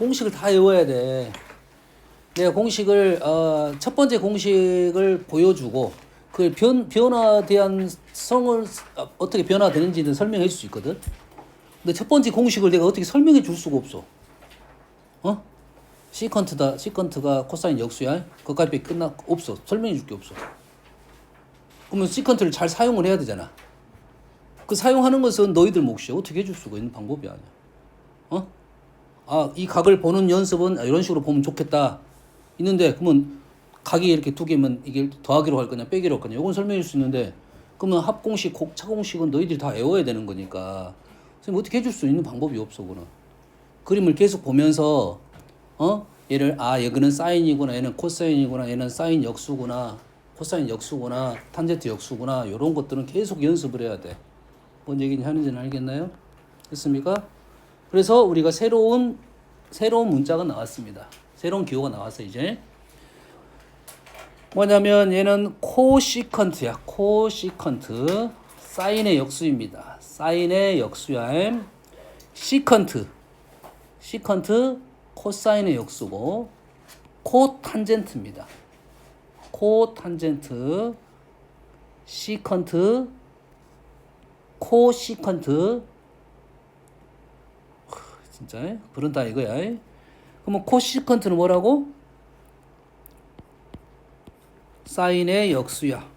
공식을 다 외워야 돼. 내가 공식을 첫 번째 공식을 보여주고 그 변화에 대한 성을 어떻게 변화되는지는 설명해 줄 수 있거든. 근데 첫 번째 공식을 내가 어떻게 설명해 줄 수가 없어. 어? 시컨트가 코사인 역수야. 그것까지 없어. 설명해 줄 게 없어. 그러면 시컨트를 잘 사용을 해야 되잖아. 그 사용하는 것은 너희들 몫이야. 어떻게 해줄 수가 있는 방법이 아니야. 이 각을 보는 연습은 이런 식으로 보면 좋겠다. 있는데 그러면 각이 이렇게 두 개면 이게 더하기로 할 거냐 빼기로 할 거냐 이건 설명해 줄 수 있는데 그러면 합공식, 차공식은 너희들이 다 외워야 되는 거니까 선생님 어떻게 해줄 수 있는 방법이 없어. 그거는 그림을 계속 보면서 얘를 여기는 사인이구나 얘는 코사인이구나 얘는 사인 역수구나 코사인 역수구나 탄젠트 역수구나 이런 것들은 계속 연습을 해야 돼. 뭔 얘기인지 하는지는 알겠나요? 됐습니까? 그래서 우리가 새로운 문자가 나왔습니다. 새로운 기호가 나왔어 이제. 뭐냐면 얘는 코시컨트야. 코시컨트. 사인의 역수입니다. 사인의 역수야. 시컨트 코사인의 역수고 코탄젠트입니다. 코탄젠트 시컨트 코시컨트 진짜 그런다 이거야. 그러면 코시컨트는 뭐라고? 사인의 역수야.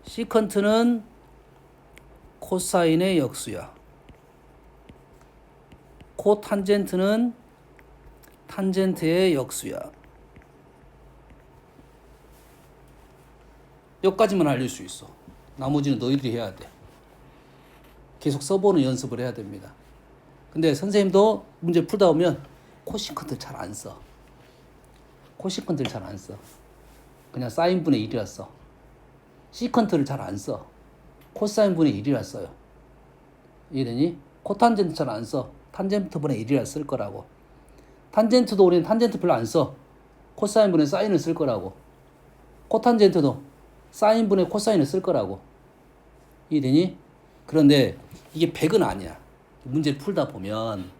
시컨트는 코사인의 역수야. 코탄젠트는 탄젠트의 역수야. 여기까지만 알릴 수 있어. 나머지는 너희들이 해야 돼. 계속 써보는 연습을 해야 됩니다. 근데 선생님도 문제 풀다 보면 코시컨트 잘 안 써. 코시컨트를 잘 안 써. 그냥 사인분의 1이라 써. 시컨트를 잘 안 써. 코사인분의 1이라 써요. 이해되니? 코탄젠트 잘 안 써. 탄젠트분의 1이라 쓸 거라고. 탄젠트도 우리는 탄젠트 별로 안 써. 코사인분의 사인을 쓸 거라고. 코탄젠트도 사인분의 코사인을 쓸 거라고. 이해되니? 그런데 이게 100은 아니야. 문제를 풀다 보면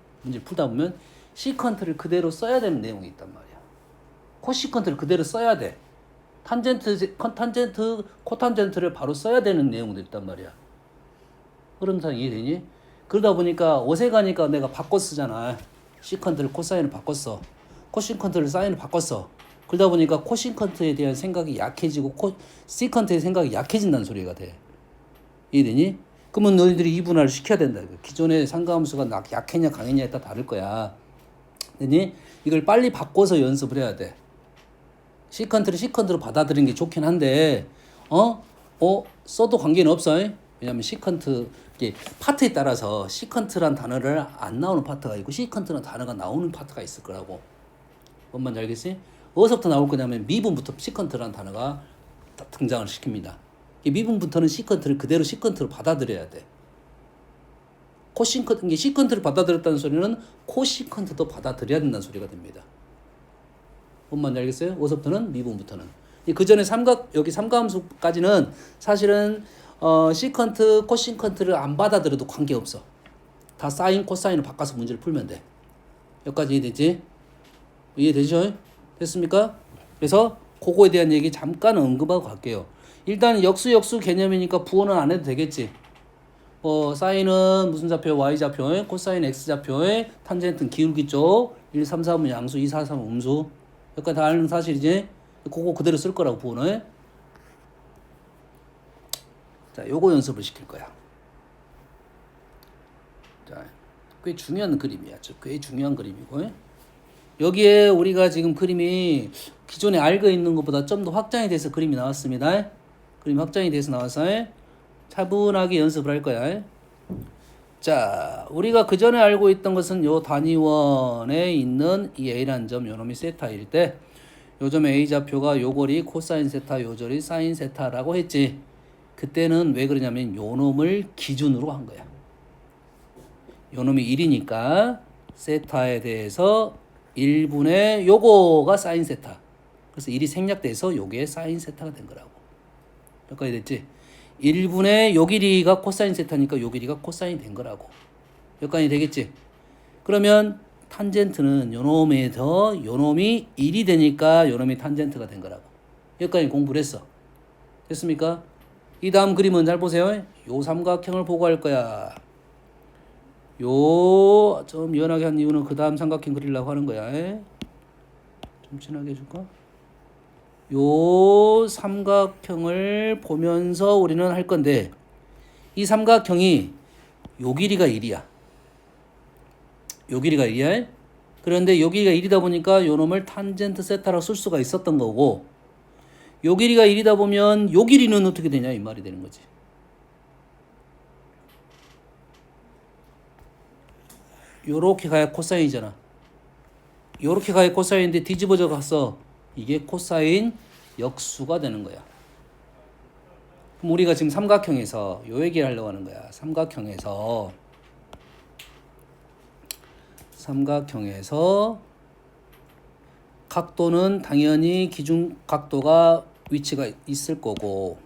시컨트를 그대로 써야 되는 내용이 있단 말이야. 코시컨트를 그대로 써야 돼. 코탄젠트를 바로 써야 되는 내용도 있단 말이야. 흐름상 이해되니? 그러다 보니까 어색하니까 내가 바꿔 쓰잖아. 시컨트를 코사인을 바꿨어. 코시컨트를 사인을 바꿨어. 그러다 보니까 코시컨트에 대한 생각이 약해지고 시컨트의 생각이 약해진다는 소리가 돼. 이해되니? 그러면 너희들이 이분할을 시켜야 된다. 기존의 상가함수가 약했냐 강했냐에 따라 다를 거야. 되니? 이걸 빨리 바꿔서 연습을 해야 돼. 시컨트로 받아들이는 게 좋긴 한데 써도 관계는 없어. 왜냐면 시컨트 파트에 따라서 시컨트란 단어를 안 나오는 파트가 있고 시컨트란 단어가 나오는 파트가 있을 거라고. 뭔 말인지 알겠지? 어디서부터 나올 거냐면 미분부터 시컨트란 단어가 등장을 시킵니다. 미분부터는 시컨트를 그대로 시컨트로 받아들여야 돼. 시컨트를 받아들였다는 소리는 코시컨트도 받아들여야 된다는 소리가 됩니다. 뭔 말인지 알겠어요? 어디서부터는? 미분부터는. 그 전에 여기 삼가함수까지는 사실은 시컨트, 코시컨트를 안 받아들여도 관계없어. 다 사인, 코사인을 바꿔서 문제를 풀면 돼. 여기까지 이해되지? 이해되죠? 됐습니까? 그래서 그거에 대한 얘기 잠깐 언급하고 갈게요. 일단 역수 개념이니까 부호는 안 해도 되겠지. 사인은 무슨 좌표? y좌표, 코사인 x좌표, 탄젠트는 기울기 쪽, 1, 3, 4은 양수, 2, 4, 3은 음수. 여기까지 다 아는 사실이지? 그거 그대로 쓸 거라고 부호는. 자, 요거 연습을 시킬 거야. 자, 꽤 중요한 그림이야. 꽤 중요한 그림이고. 여기에 우리가 지금 그림이 기존에 알고 있는 것보다 좀 더 확장이 돼서 그림이 나왔습니다. 그림 확장이 돼서 나와서 차분하게 연습을 할 거야. 자, 우리가 그 전에 알고 있던 것은 요 단위원에 있는 이 A라는 점, 요 놈이 세타일 때, 요 점의 A좌표가 요 거리 코사인 세타, 요 절이 사인 세타라고 했지. 그때는 왜 그러냐면 요 놈을 기준으로 한 거야. 요 놈이 1이니까 세타에 대해서 1분의 요거가 사인 세타. 그래서 1이 생략돼서 요게 사인 세타가 된 거라고. 여기까지 됐지? 1분의 요 길이가 코사인 세타니까 요 길이가 코사인이 된 거라고. 여기까지 되겠지? 그러면 탄젠트는 요놈에서 요놈이 1이 되니까 요놈이 탄젠트가 된 거라고. 여기까지 공부를 했어. 됐습니까? 이 다음 그림은 잘 보세요. 요 삼각형을 보고 할 거야. 요 좀 연하게 한 이유는 그 다음 삼각형 그리려고 하는 거야. 좀 진하게 해줄까? 요 삼각형을 보면서 우리는 할 건데 이 삼각형이 요 길이가 1이야. 요 길이가 1이야. 그런데 요 길이가 1이다 보니까 요 놈을 탄젠트 세타라고 쓸 수가 있었던 거고 요 길이가 1이다 보면 요 길이는 어떻게 되냐 이 말이 되는 거지. 요렇게 가야 코사인이잖아. 요렇게 가야 코사인인데 뒤집어져 가서 이게 코사인 역수가 되는 거야. 그럼 우리가 지금 삼각형에서 요 얘기를 하려고 하는 거야. 삼각형에서 각도는 당연히 기준 각도가 위치가 있을 거고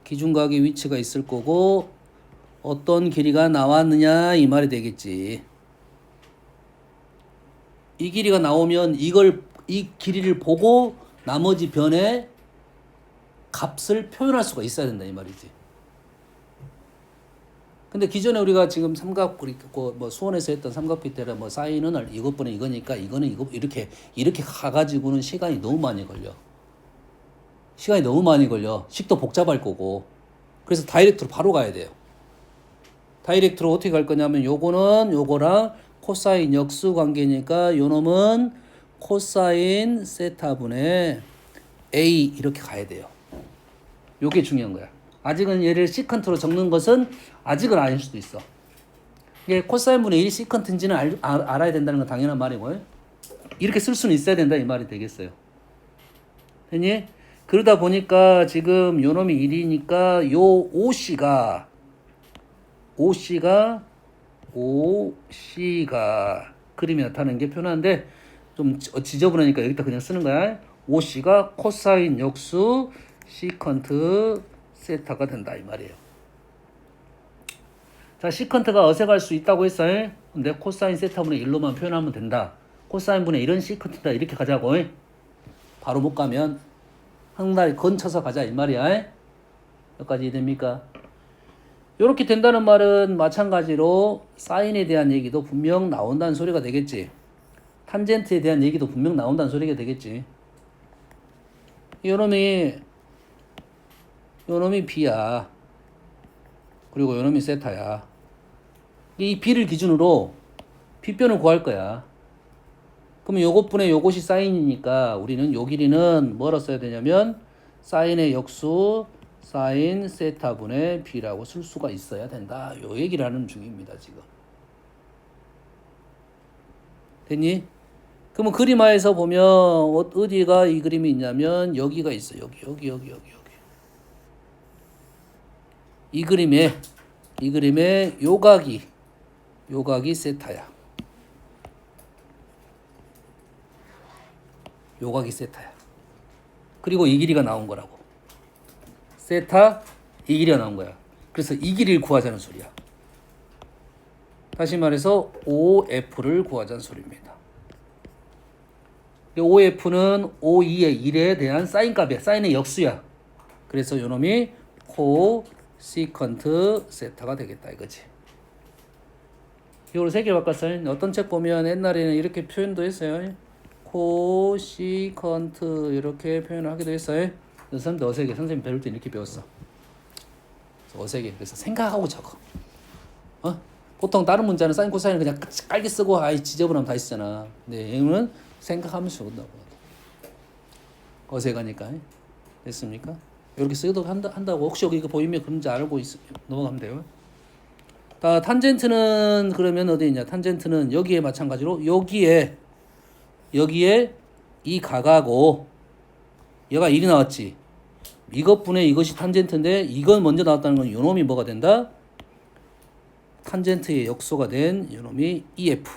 기준각의 위치가 있을 거고 어떤 길이가 나왔느냐 이 말이 되겠지. 이 길이가 나오면 이 길이를 보고 나머지 변의 값을 표현할 수가 있어야 된다 이 말이지. 근데 기존에 우리가 지금 뭐 수원에서 했던 삼각피테라 뭐 사인은 이것분의 이거니까 이거는 이거 이렇게 가가지고는 시간이 너무 많이 걸려. 식도 복잡할 거고. 그래서 다이렉트로 바로 가야 돼요. 다이렉트로 어떻게 갈 거냐면 요거는 요거랑 코사인 역수 관계니까 요놈은 코사인 세타분의 A 이렇게 가야 돼요. 요게 중요한 거야. 아직은 얘를 시컨트로 적는 것은 아직은 아닐 수도 있어. 이게 코사인분의 1이 시컨트인지는 알아야 된다는 건 당연한 말이고 이렇게 쓸 수는 있어야 된다 이 말이 되겠어요. 됐니? 그러다 보니까 지금 요놈이 1이니까 요 OC가 그림이 나타나는 게 편한데 좀 지저분하니까 여기다 그냥 쓰는 거야. OC가 코사인 역수 시컨트 세타가 된다 이 말이에요. 자, 시컨트가 어색할 수 있다고 했어요. 근데 코사인 세타분의 1로만 표현하면 된다. 코사인분의 1은 시컨트다 이렇게 가자고. 바로 못 가면 한 달 건쳐서 가자 이 말이야. 여기까지 됩니까? 이렇게 된다는 말은 마찬가지로 사인에 대한 얘기도 분명 나온다는 소리가 되겠지. 탄젠트에 대한 얘기도 분명 나온다는 소리가 되겠지. 요놈이 B야. 그리고 요놈이 세타야. 이 B를 기준으로 B변을 구할 거야. 그러면 요것분의 요것이 사인이니까 우리는 요 길이는 뭐라 써야 되냐면 사인의 역수 사인 세타분의 B라고 쓸 수가 있어야 된다. 요 얘기를 하는 중입니다, 지금. 됐니? 그러면 그림화에서 보면 어디가 이 그림이 있냐면 여기가 있어. 여기. 이 그림에 요각이 세타야. 요각이 세타야. 그리고 이 길이가 나온 거라고. 세타 이 길이가 나온 거야. 그래서 이 길이를 구하자는 소리야. 다시 말해서 OF를 구하자는 소리입니다. OF는 O2의 1에 대한 사인값이야. 사인의 역수야. 그래서 요놈이 코시컨트 세타가 되겠다 이거지. 이걸 3개 바꿨어요. 어떤 책 보면 옛날에는 이렇게 표현도 했어요. 코시컨트 이렇게 표현을 하기도 했어요. 선생님도 어색해. 선생님 배울 때 이렇게 배웠어. 어색해. 그래서 생각하고 적어. 보통 다른 문자는 사인 코사인을 그냥 깔게 쓰고 지저분하면 다 있잖아. 근데 얘는 생각하면서 적는다고. 어색하니까. 됐습니까? 이렇게 쓰기도 한다고. 혹시 여기 이거 보이면 그런지 알고 넘어가면 돼요. 탄젠트는 그러면 어디 있냐? 탄젠트는 여기에 마찬가지로 여기에 이 각하고 얘가 1이 나왔지. 이것분의 이것이 탄젠트인데 이건 먼저 나왔다는 건 요놈이 뭐가 된다? 탄젠트의 역수가 된 요놈이 EF.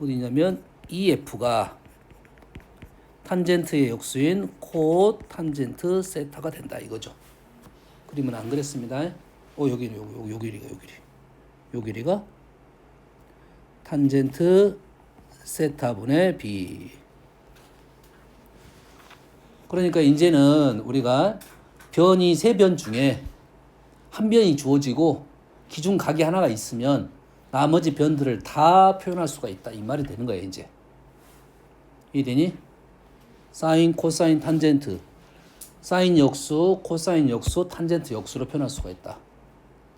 어디냐면 EF가 탄젠트의 역수인 코 탄젠트 세타가 된다 이거죠. 그림은 안 그랬습니다. 요 길이가 탄젠트 세타분의 b. 그러니까 이제는 우리가 변이 세 변 중에 한 변이 주어지고 기준 각이 하나가 있으면 나머지 변들을 다 표현할 수가 있다 이 말이 되는 거예요. 이제 이해되니? 사인, 코사인, 탄젠트, 사인 역수, 코사인 역수, 탄젠트 역수로 표현할 수가 있다.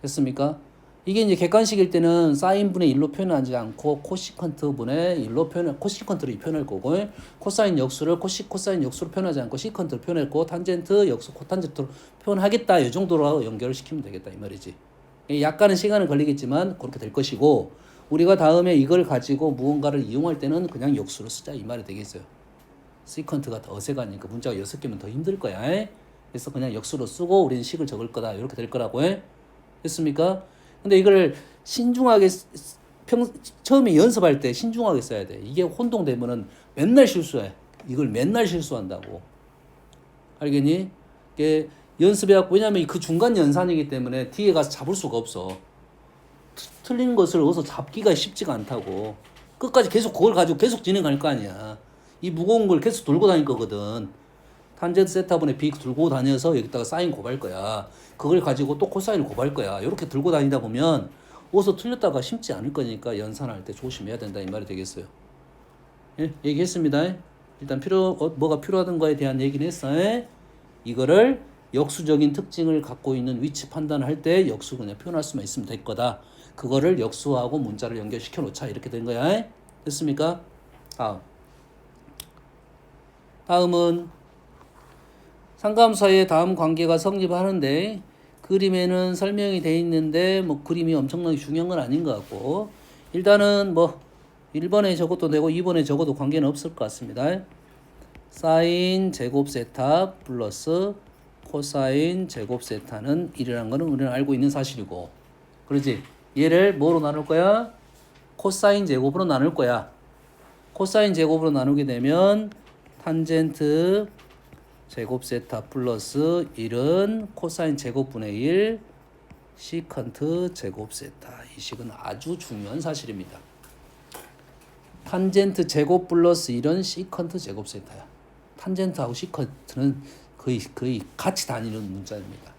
됐습니까? 이게 이제 객관식일 때는 사인분의 1로 표현하지 않고 코시컨트분의 1로 코시컨트를 표현할 거고, 코사인 역수를 코사인 역수로 표현하지 않고 시컨트로 표현할 거고, 탄젠트 역수 코탄젠트로 표현하겠다 이 정도로 연결을 시키면 되겠다 이 말이지. 약간은 시간은 걸리겠지만 그렇게 될 것이고, 우리가 다음에 이걸 가지고 무언가를 이용할 때는 그냥 역수로 쓰자 이 말이 되겠어요. 시컨트가 더 어색하니까 문자가 6개면 더 힘들 거야. 그래서 그냥 역수로 쓰고 우리는 식을 적을 거다 이렇게 될 거라고. 됐습니까? 근데 이걸 신중하게 처음에 연습할 때 신중하게 써야 돼. 이게 혼동되면은 맨날 실수해. 이걸 맨날 실수한다고. 알겠니? 이게 연습해갖고, 왜냐면 그 중간 연산이기 때문에 뒤에 가서 잡을 수가 없어. 틀린 것을 어디서 잡기가 쉽지가 않다고. 끝까지 계속 그걸 가지고 계속 진행할 거 아니야. 이 무거운 걸 계속 들고 다닐 거거든. 탄젠트 세타분의 b 들고 다녀서 여기다가 사인 곱할 거야. 그걸 가지고 또 코사인을 곱할 거야. 이렇게 들고 다니다 보면 어디서 틀렸다가 심지 않을 거니까 연산할 때 조심해야 된다 이 말이 되겠어요. 예? 얘기했습니다. 일단 뭐가 필요하던 거에 대한 얘기는 했어. 이거를 역수적인 특징을 갖고 있는 위치 판단을 할 때 역수 그냥 표현할 수만 있으면 될 거다. 그거를 역수하고 문자를 연결시켜 놓자 이렇게 된 거야. 됐습니까? 다음은 상감 사이에 다음 관계가 성립하는데, 그림에는 설명이 돼 있는데 뭐 그림이 엄청나게 중요한 건 아닌 것 같고, 일단은 뭐 1번에 적어도 되고 2번에 적어도 관계는 없을 것 같습니다. 사인 제곱 세타 플러스 코사인 제곱 세타는 1이라는 거는 우리는 알고 있는 사실이고, 그렇지? 얘를 뭐로 나눌 거야? 코사인 제곱으로 나눌 거야. 코사인 제곱으로 나누게 되면 탄젠트 제곱 세타 플러스 1은 코사인 제곱분의 1 시컨트 제곱 세타. 이 식은 아주 중요한 사실입니다. 탄젠트 제곱 플러스 1은 시컨트 제곱 세타야. 탄젠트하고 시컨트는 거의 같이 다니는 문자입니다.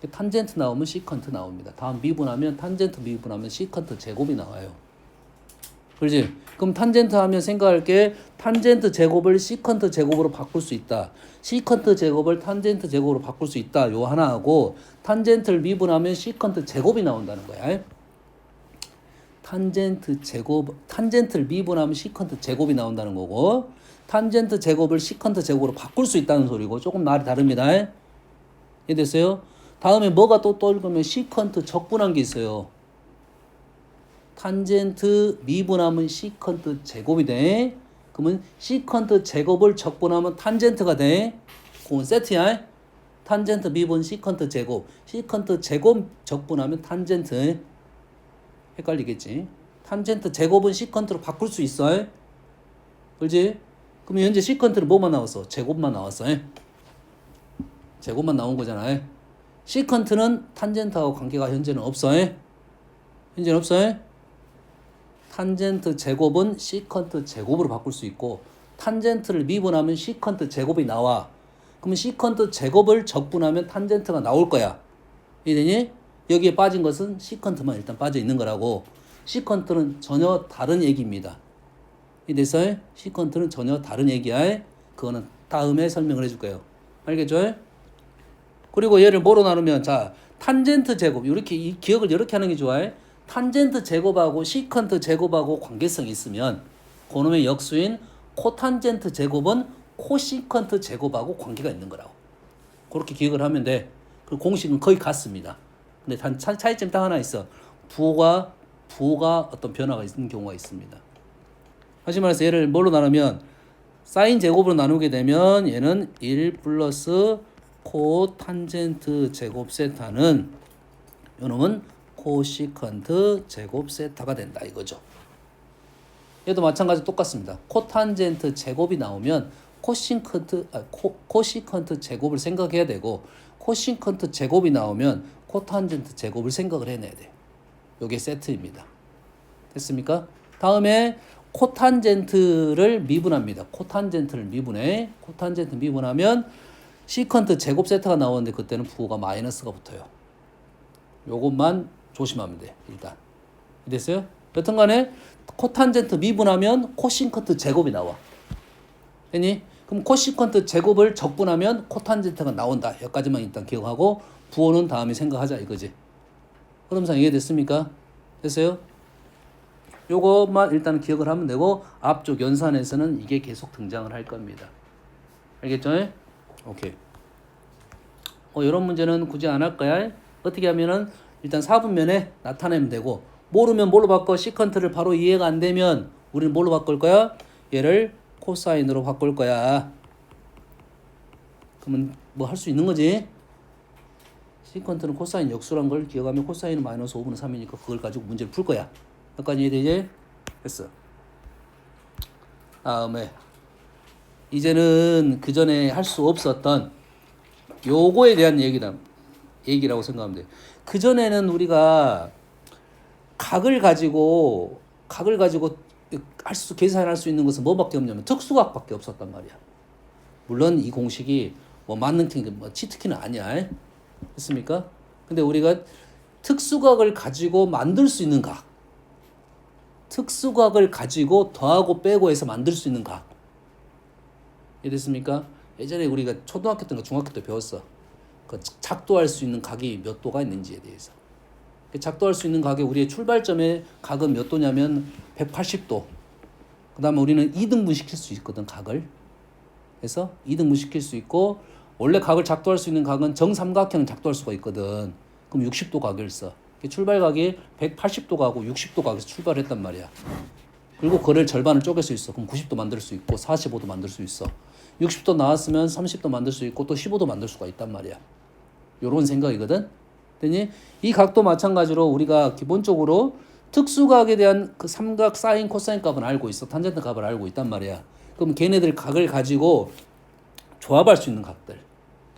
탄젠트 나오면 시컨트 나옵니다. 다음 미분하면 탄젠트 미분하면 시컨트 제곱이 나와요. 그렇지? 그럼 탄젠트 하면 생각할 게 탄젠트 제곱을 시컨트 제곱으로 바꿀 수 있다. 시컨트 제곱을 탄젠트 제곱으로 바꿀 수 있다. 요 하나 하고, 탄젠트를 미분하면 시컨트 제곱이 나온다는 거야. 탄젠트를 미분하면 시컨트 제곱이 나온다는 거고, 탄젠트 제곱을 시컨트 제곱으로 바꿀 수 있다는 소리고, 조금 말이 다릅니다. 이해됐어요? 다음에 뭐가 또 떠오르면 시컨트 적분한 게 있어요. 탄젠트 미분하면 시컨트 제곱이 돼. 그러면 시컨트 제곱을 적분하면 탄젠트가 돼. 그건 세트야. 탄젠트 미분 시컨트 제곱. 시컨트 제곱 적분하면 탄젠트. 헷갈리겠지? 탄젠트 제곱은 시컨트로 바꿀 수 있어. 그렇지? 그럼 현재 시컨트는 뭐만 나왔어? 제곱만 나왔어. 제곱만 나온 거잖아. 시컨트는 탄젠트하고 관계가 현재는 없어. 현재는 없어. 탄젠트 제곱은 시컨트 제곱으로 바꿀 수 있고, 탄젠트를 미분하면 시컨트 제곱이 나와. 그러면 시컨트 제곱을 적분하면 탄젠트가 나올 거야. 이해되니? 여기에 빠진 것은 시컨트만 일단 빠져 있는 거라고. 시컨트는 전혀 다른 얘기입니다. 이래서 시컨트는 전혀 다른 얘기야. 그거는 다음에 설명을 해줄 거예요. 알겠죠? 그리고 얘를 뭐로 나누면, 자, 탄젠트 제곱, 이렇게 이 기억을 이렇게 하는 게 좋아해. 탄젠트 제곱하고 시컨트 제곱하고 관계성이 있으면 그놈의 역수인 코탄젠트 제곱은 코시컨트 제곱하고 관계가 있는 거라고. 그렇게 기억을 하면 돼. 그 공식은 거의 같습니다. 근데 단 차이점 딱 하나 있어. 부호가 어떤 변화가 있는 경우가 있습니다. 다시 말해서 얘를 뭘로 나누면, 사인 제곱으로 나누게 되면 얘는 1 플러스 코탄젠트 제곱 세타는 요놈은 코시컨트 제곱 세타가 된다 이거죠. 얘도 마찬가지로 똑같습니다. 코탄젠트 제곱이 나오면 코시컨트 제곱을 생각해야 되고, 코시컨트 제곱이 나오면 코탄젠트 제곱을 생각을 해내야 돼. 요게 세트입니다. 됐습니까? 다음에 코탄젠트를 미분합니다. 코탄젠트를 미분해. 코탄젠트 미분하면 시컨트 제곱 세트가 나오는데 그때는 부호가 마이너스가 붙어요. 요것만 조심하면 돼. 일단. 됐어요? 여튼 간에 코탄젠트 미분하면 코시컨트 제곱이 나와. 됐니? 그럼 코시컨트 제곱을 적분하면 코탄젠트가 나온다. 여기까지만 일단 기억하고 부호는 다음에 생각하자 이거지. 흐름상 이해됐습니까? 됐어요? 요것만 일단 기억을 하면 되고 앞쪽 연산에서는 이게 계속 등장을 할 겁니다. 알겠죠? 오케이. 이런 문제는 굳이 안 할 거야. 어떻게 하면은 일단 4분면에 나타내면 되고 모르면 뭘로 바꿔? 시컨트를 바로 이해가 안 되면 우리는 뭘로 바꿀 거야? 얘를 코사인으로 바꿀 거야. 그러면 뭐 할 수 있는 거지? 시컨트는 코사인 역수란 걸 기억하면 코사인은 마이너스 5분의 3이니까 그걸 가지고 문제를 풀 거야. 여기까지 이해되지? 됐어. 다음에 이제는 그 전에 할 수 없었던 요거에 대한 얘기라고 생각하면 돼. 그 전에는 우리가 각을 가지고 계산할 수 있는 것은 뭐밖에 없냐면 특수각밖에 없었단 말이야. 물론 이 공식이 뭐 만능키, 뭐 치트키는 아니야. 됐습니까? 근데 우리가 특수각을 가지고 만들 수 있는 각, 특수각을 가지고 더하고 빼고 해서 만들 수 있는 각. 이해됐습니까? 예전에 우리가 초등학교 때인가 중학교 때 배웠어. 그 작도할 수 있는 각이 몇 도가 있는지에 대해서. 작도할 수 있는 각의 우리의 출발점의 각은 몇 도냐면 180도. 그 다음에 우리는 2등분 시킬 수 있거든, 각을. 그래서 2등분 시킬 수 있고, 원래 각을 작도할 수 있는 각은 정삼각형을 작도할 수가 있거든. 그럼 60도 각을 써. 출발각이 180도 가고 60도 각에서 출발했단 말이야. 그리고 그걸 절반을 쪼갤 수 있어. 그럼 90도 만들 수 있고 45도 만들 수 있어. 60도 나왔으면 30도 만들 수 있고 또 15도 만들 수가 있단 말이야. 요런 생각이거든. 되니? 이 각도 마찬가지로 우리가 기본적으로 특수각에 대한 그 삼각 사인 코사인 값은 알고 있어. 탄젠트 값을 알고 있단 말이야. 그럼 걔네들 각을 가지고 조합할 수 있는 각들,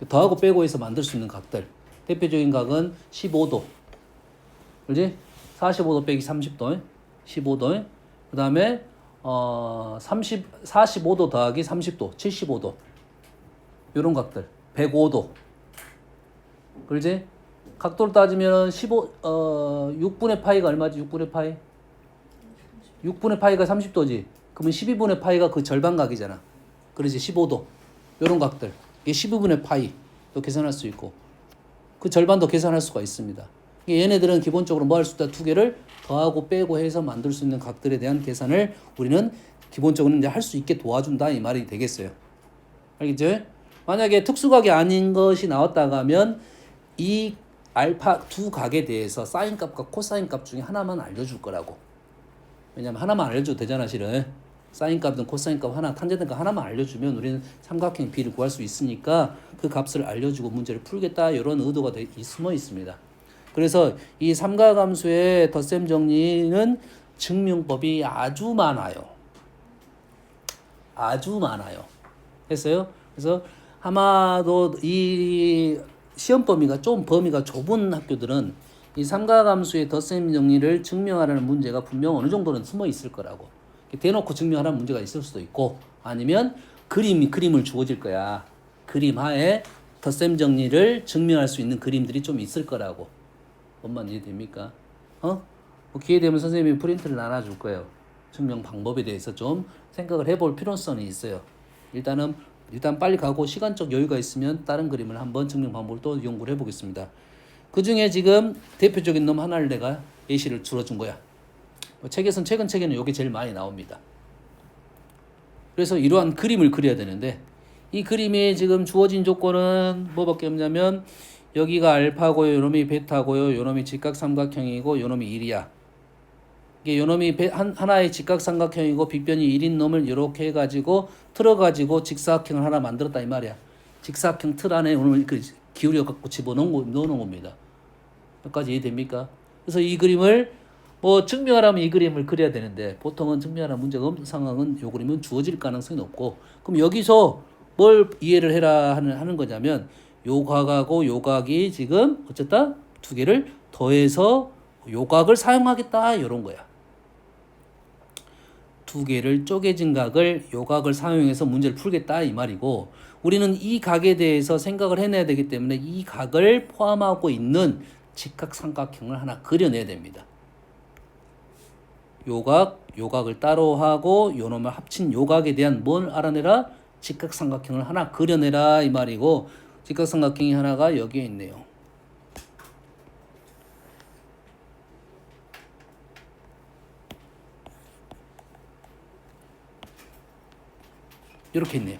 더하고 빼고 해서 만들 수 있는 각들, 대표적인 각은 15도, 그렇지? 45도 빼기 30도, 15도. 그 다음에 45도 더하기 30도, 75도. 요런 각들, 105도. 그렇지? 각도를 따지면 6분의 파이가 얼마지? 6분의 파이? 6분의 파이가 30도지. 그러면 12분의 파이가 그 절반각이잖아. 그러지? 15도. 요런 각들. 이게 12분의 파이도 계산할 수 있고 그 절반도 계산할 수가 있습니다. 얘네들은 기본적으로 뭐 할 수 있다? 두 개를 더하고 빼고 해서 만들 수 있는 각들에 대한 계산을 우리는 기본적으로 이제 할 수 있게 도와준다 이 말이 되겠어요. 알겠죠? 만약에 특수각이 아닌 것이 나왔다가 하면 이 알파 두 각에 대해서 사인 값과 코사인 값 중에 하나만 알려줄 거라고. 왜냐면 하나만 알려줘도 되잖아 실은. 사인 값이든 코사인 값 하나, 탄젠트 값 하나만 알려주면 우리는 삼각형 비를 구할 수 있으니까 그 값을 알려주고 문제를 풀겠다 이런 의도가 숨어 있습니다. 그래서 이 삼각함수의 덧셈 정리는 증명법이 아주 많아요. 아주 많아요. 했어요? 그래서 아마도 이 시험 범위가 좀 범위가 좁은 학교들은 이 삼각함수의 덧셈 정리를 증명하라는 문제가 분명 어느 정도는 숨어 있을 거라고. 대놓고 증명하라는 문제가 있을 수도 있고 아니면 그림을 주어질 거야. 그림 하에 덧셈 정리를 증명할 수 있는 그림들이 좀 있을 거라고. 뭔만 이해됩니까? 뭐 기회 되면 선생님이 프린트를 나눠줄 거예요. 증명 방법에 대해서 좀 생각을 해볼 필요성이 있어요. 일단 빨리 가고 시간적 여유가 있으면 다른 그림을 한번 증명 방법을 또 연구를 해보겠습니다. 그 중에 지금 대표적인 놈 하나를 내가 예시를 들어준 거야. 책에선 최근 책에는 이게 제일 많이 나옵니다. 그래서 이러한 그림을 그려야 되는데 이 그림에 지금 주어진 조건은 뭐밖에 없냐면 여기가 알파고요, 요놈이 베타고요, 요놈이 직각삼각형이고 요놈이 1이야. 이게 요놈이 하나의 직각삼각형이고 빗변이 1인 놈을 이렇게 해가지고 틀어가지고 직사각형을 하나 만들었다 이 말이야. 직사각형 틀 안에 오늘 기울여 갖고 집어넣은 겁니다. 여기까지 이해됩니까? 그래서 이 그림을 뭐 증명하라면 이 그림을 그려야 되는데 보통은 증명하라는 문제가 없는 상황은 이 그림은 주어질 가능성이 높고 그럼 여기서 뭘 이해를 해라 하는 거냐면 요 각하고 요 각이 지금 어쨌든 두 개를 더해서 요 각을 사용하겠다 이런 거야. 두 개를 쪼개진 각을 요 각을 사용해서 문제를 풀겠다 이 말이고 우리는 이 각에 대해서 생각을 해내야 되기 때문에 이 각을 포함하고 있는 직각삼각형을 하나 그려내야 됩니다. 요각을 따로 하고 요놈을 합친 요각에 대한 뭘 알아내라? 직각삼각형을 하나 그려내라 이 말이고 직각삼각형이 하나가 여기에 있네요. 이렇게 있네요.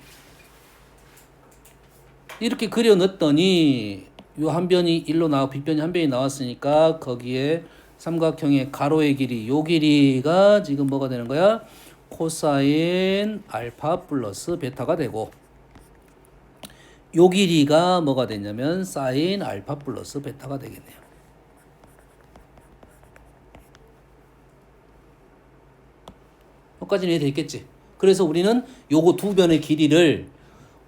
이렇게 그려 넣었더니 요 한 변이 1로 나와 빗변이 한 변이 나왔으니까 거기에 삼각형의 가로의 길이 요 길이가 지금 뭐가 되는 거야? 코사인 알파 플러스 베타가 되고 요 길이가 뭐가 되냐면 사인 알파 플러스 베타가 되겠네요. 여기까지는 이해되겠지? 그래서 우리는 요거 두 변의 길이를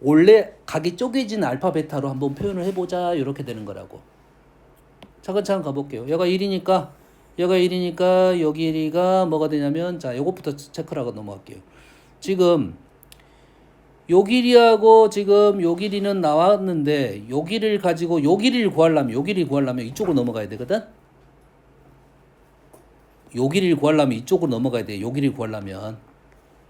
원래 각이 쪼개진 알파 베타로 한번 표현을 해보자 이렇게 되는 거라고. 차근차근 가볼게요. 얘가 1이니까 요 길이가 뭐가 되냐면 자 요것부터 체크를 하고 넘어갈게요. 지금 요 길이하고 지금 요 길이는 나왔는데 요 길이를 가지고 요 길이를 구하려면 이쪽으로 넘어가야 되거든. 요 길이를 구하려면 이쪽으로 넘어가야 돼. 요 길이를 구하려면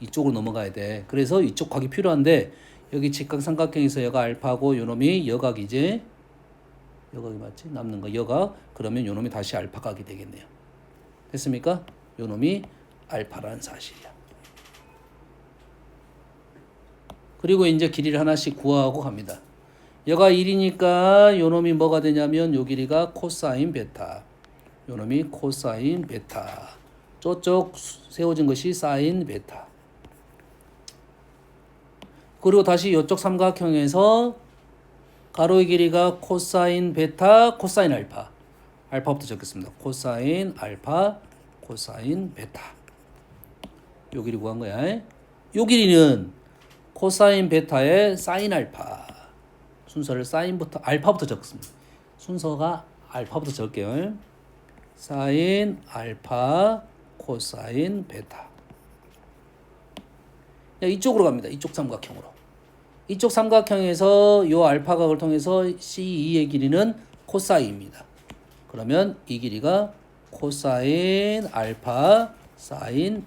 이쪽으로 넘어가야 돼. 그래서 이쪽 각이 필요한데 여기 직각삼각형에서 여가 알파고 요놈이 여각이지. 여각이 맞지? 남는 거 여각. 그러면 요놈이 다시 알파각이 되겠네요. 됐습니까? 요놈이 알파라는 사실이야. 그리고 이제 길이를 하나씩 구하고 갑니다. 여가 1이니까 요놈이 뭐가 되냐면 요 길이가 코사인 베타. 요놈이 코사인 베타. 저쪽 세워진 것이 사인 베타. 그리고 다시 이쪽 삼각형에서 가로의 길이가 코사인 베타, 코사인 알파. 알파부터 적겠습니다. 코사인 알파, 코사인 베타. 요 길이 구한 거야. 요 길이는 코사인 베타의 사인 알파. 순서를 사인부터 알파부터 적습니다. 순서가 알파부터 적을게요. 사인 알파, 코사인 베타. 이쪽으로 갑니다. 이쪽 삼각형으로. 이쪽 삼각형에서 요 알파각을 통해서 C2의 길이는 코사인입니다. 그러면 이 길이가 코사인 알파 사인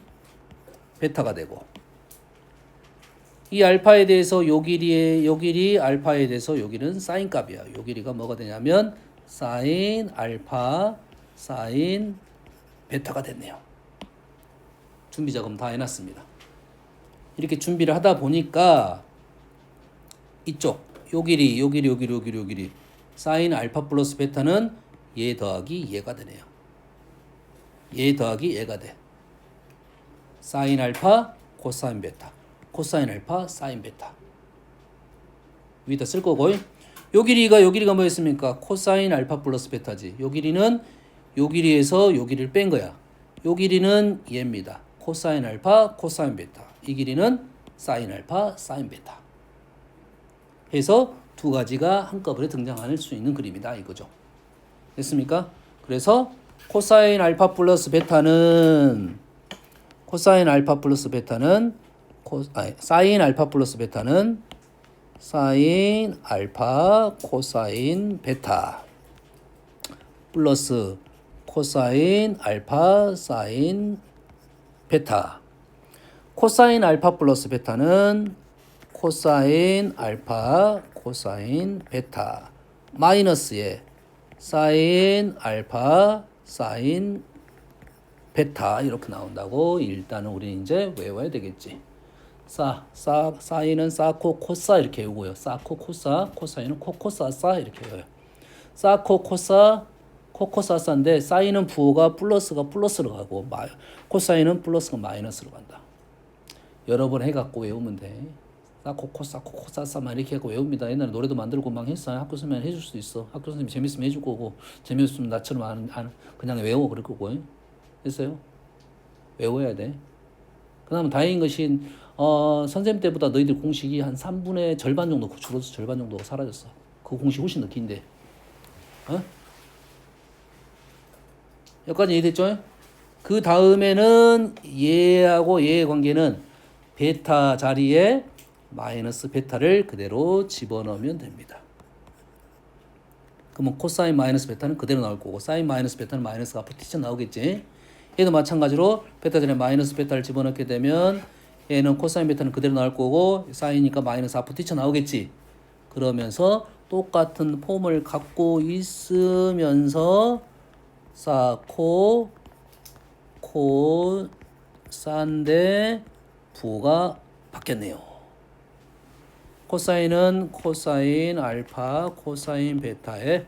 베타가 되고 이 알파에 대해서 요 길이 알파에 대해서 요 길이는 사인 값이야. 요 길이가 뭐가 되냐면 사인 알파 사인 베타가 됐네요. 준비 작업 다 해놨습니다. 이렇게 준비를 하다 보니까 이쪽 요 길이 사인 알파 플러스 베타는 얘 더하기 얘가 되네요. 얘 더하기 얘가 돼. 사인 알파 코사인 베타. 코사인 알파 사인 베타. 위에다 쓸 거고 요 길이가 뭐였습니까? 코사인 알파 플러스 베타지. 요 길이는 요 길이에서 요 길이를 뺀 거야. 요 길이는 얘입니다. 코사인 알파 코사인 베타. 이 길이는 사인 알파 사인 베타. 해서 두 가지가 한꺼번에 등장할 수 있는 그림이다 이거죠. 됐습니까? 그래서 코사인 알파 플러스 베타는 사인 알파 플러스 베타는 사인 알파 코사인 베타 플러스 코사인 알파 사인 베타. 코사인 알파 플러스 베타는 코사인 알파 코사인 베타 마이너스에 사인 알파 사인 베타 이렇게 나온다고 일단은 우리 이제 외워야 되겠지. 사인은 사코 코사 이렇게 외우고요. 사코 코사 코사인은 코코사 사 이렇게 외워요. 사코 코사 코코사사인데 사인은 부호가 플러스가 플러스로 가고 코사인은 플러스가 마이너스로 간다. 여러 번 해갖고 외우면 돼. 코코사 코코사사만 이렇게 하고 외웁니다. 옛날에 노래도 만들고 막 했어요. 학교 선생님 해줄 수도 있어. 학교 선생님 재밌으면 해줄 거고 재미없으면 나처럼 그냥 외워 그럴 거고 됐어요? 외워야 돼. 그다음 다행인 것이 선생님 때보다 너희들 공식이 한 3분의 절반 정도 줄어서 절반 정도 사라졌어. 그 공식 훨씬 더 긴데. 어? 여기까지 이해됐죠? 그 다음에는 얘하고 얘의 관계는 베타 자리에 마이너스 베타를 그대로 집어넣으면 됩니다. 그러면 코사인 마이너스 베타는 그대로 나올 거고 사인 마이너스 베타는 마이너스가 앞으로 튀쳐나오겠지. 얘도 마찬가지로 베타 자리에 마이너스 베타를 집어넣게 되면 얘는 코사인 베타는 그대로 나올 거고 사인이니까 마이너스 앞으로 튀쳐나오겠지. 그러면서 똑같은 폼을 갖고 있으면서 사코 산데 부호가 바뀌었네요. 코사인은 코사인 알파 코사인 베타에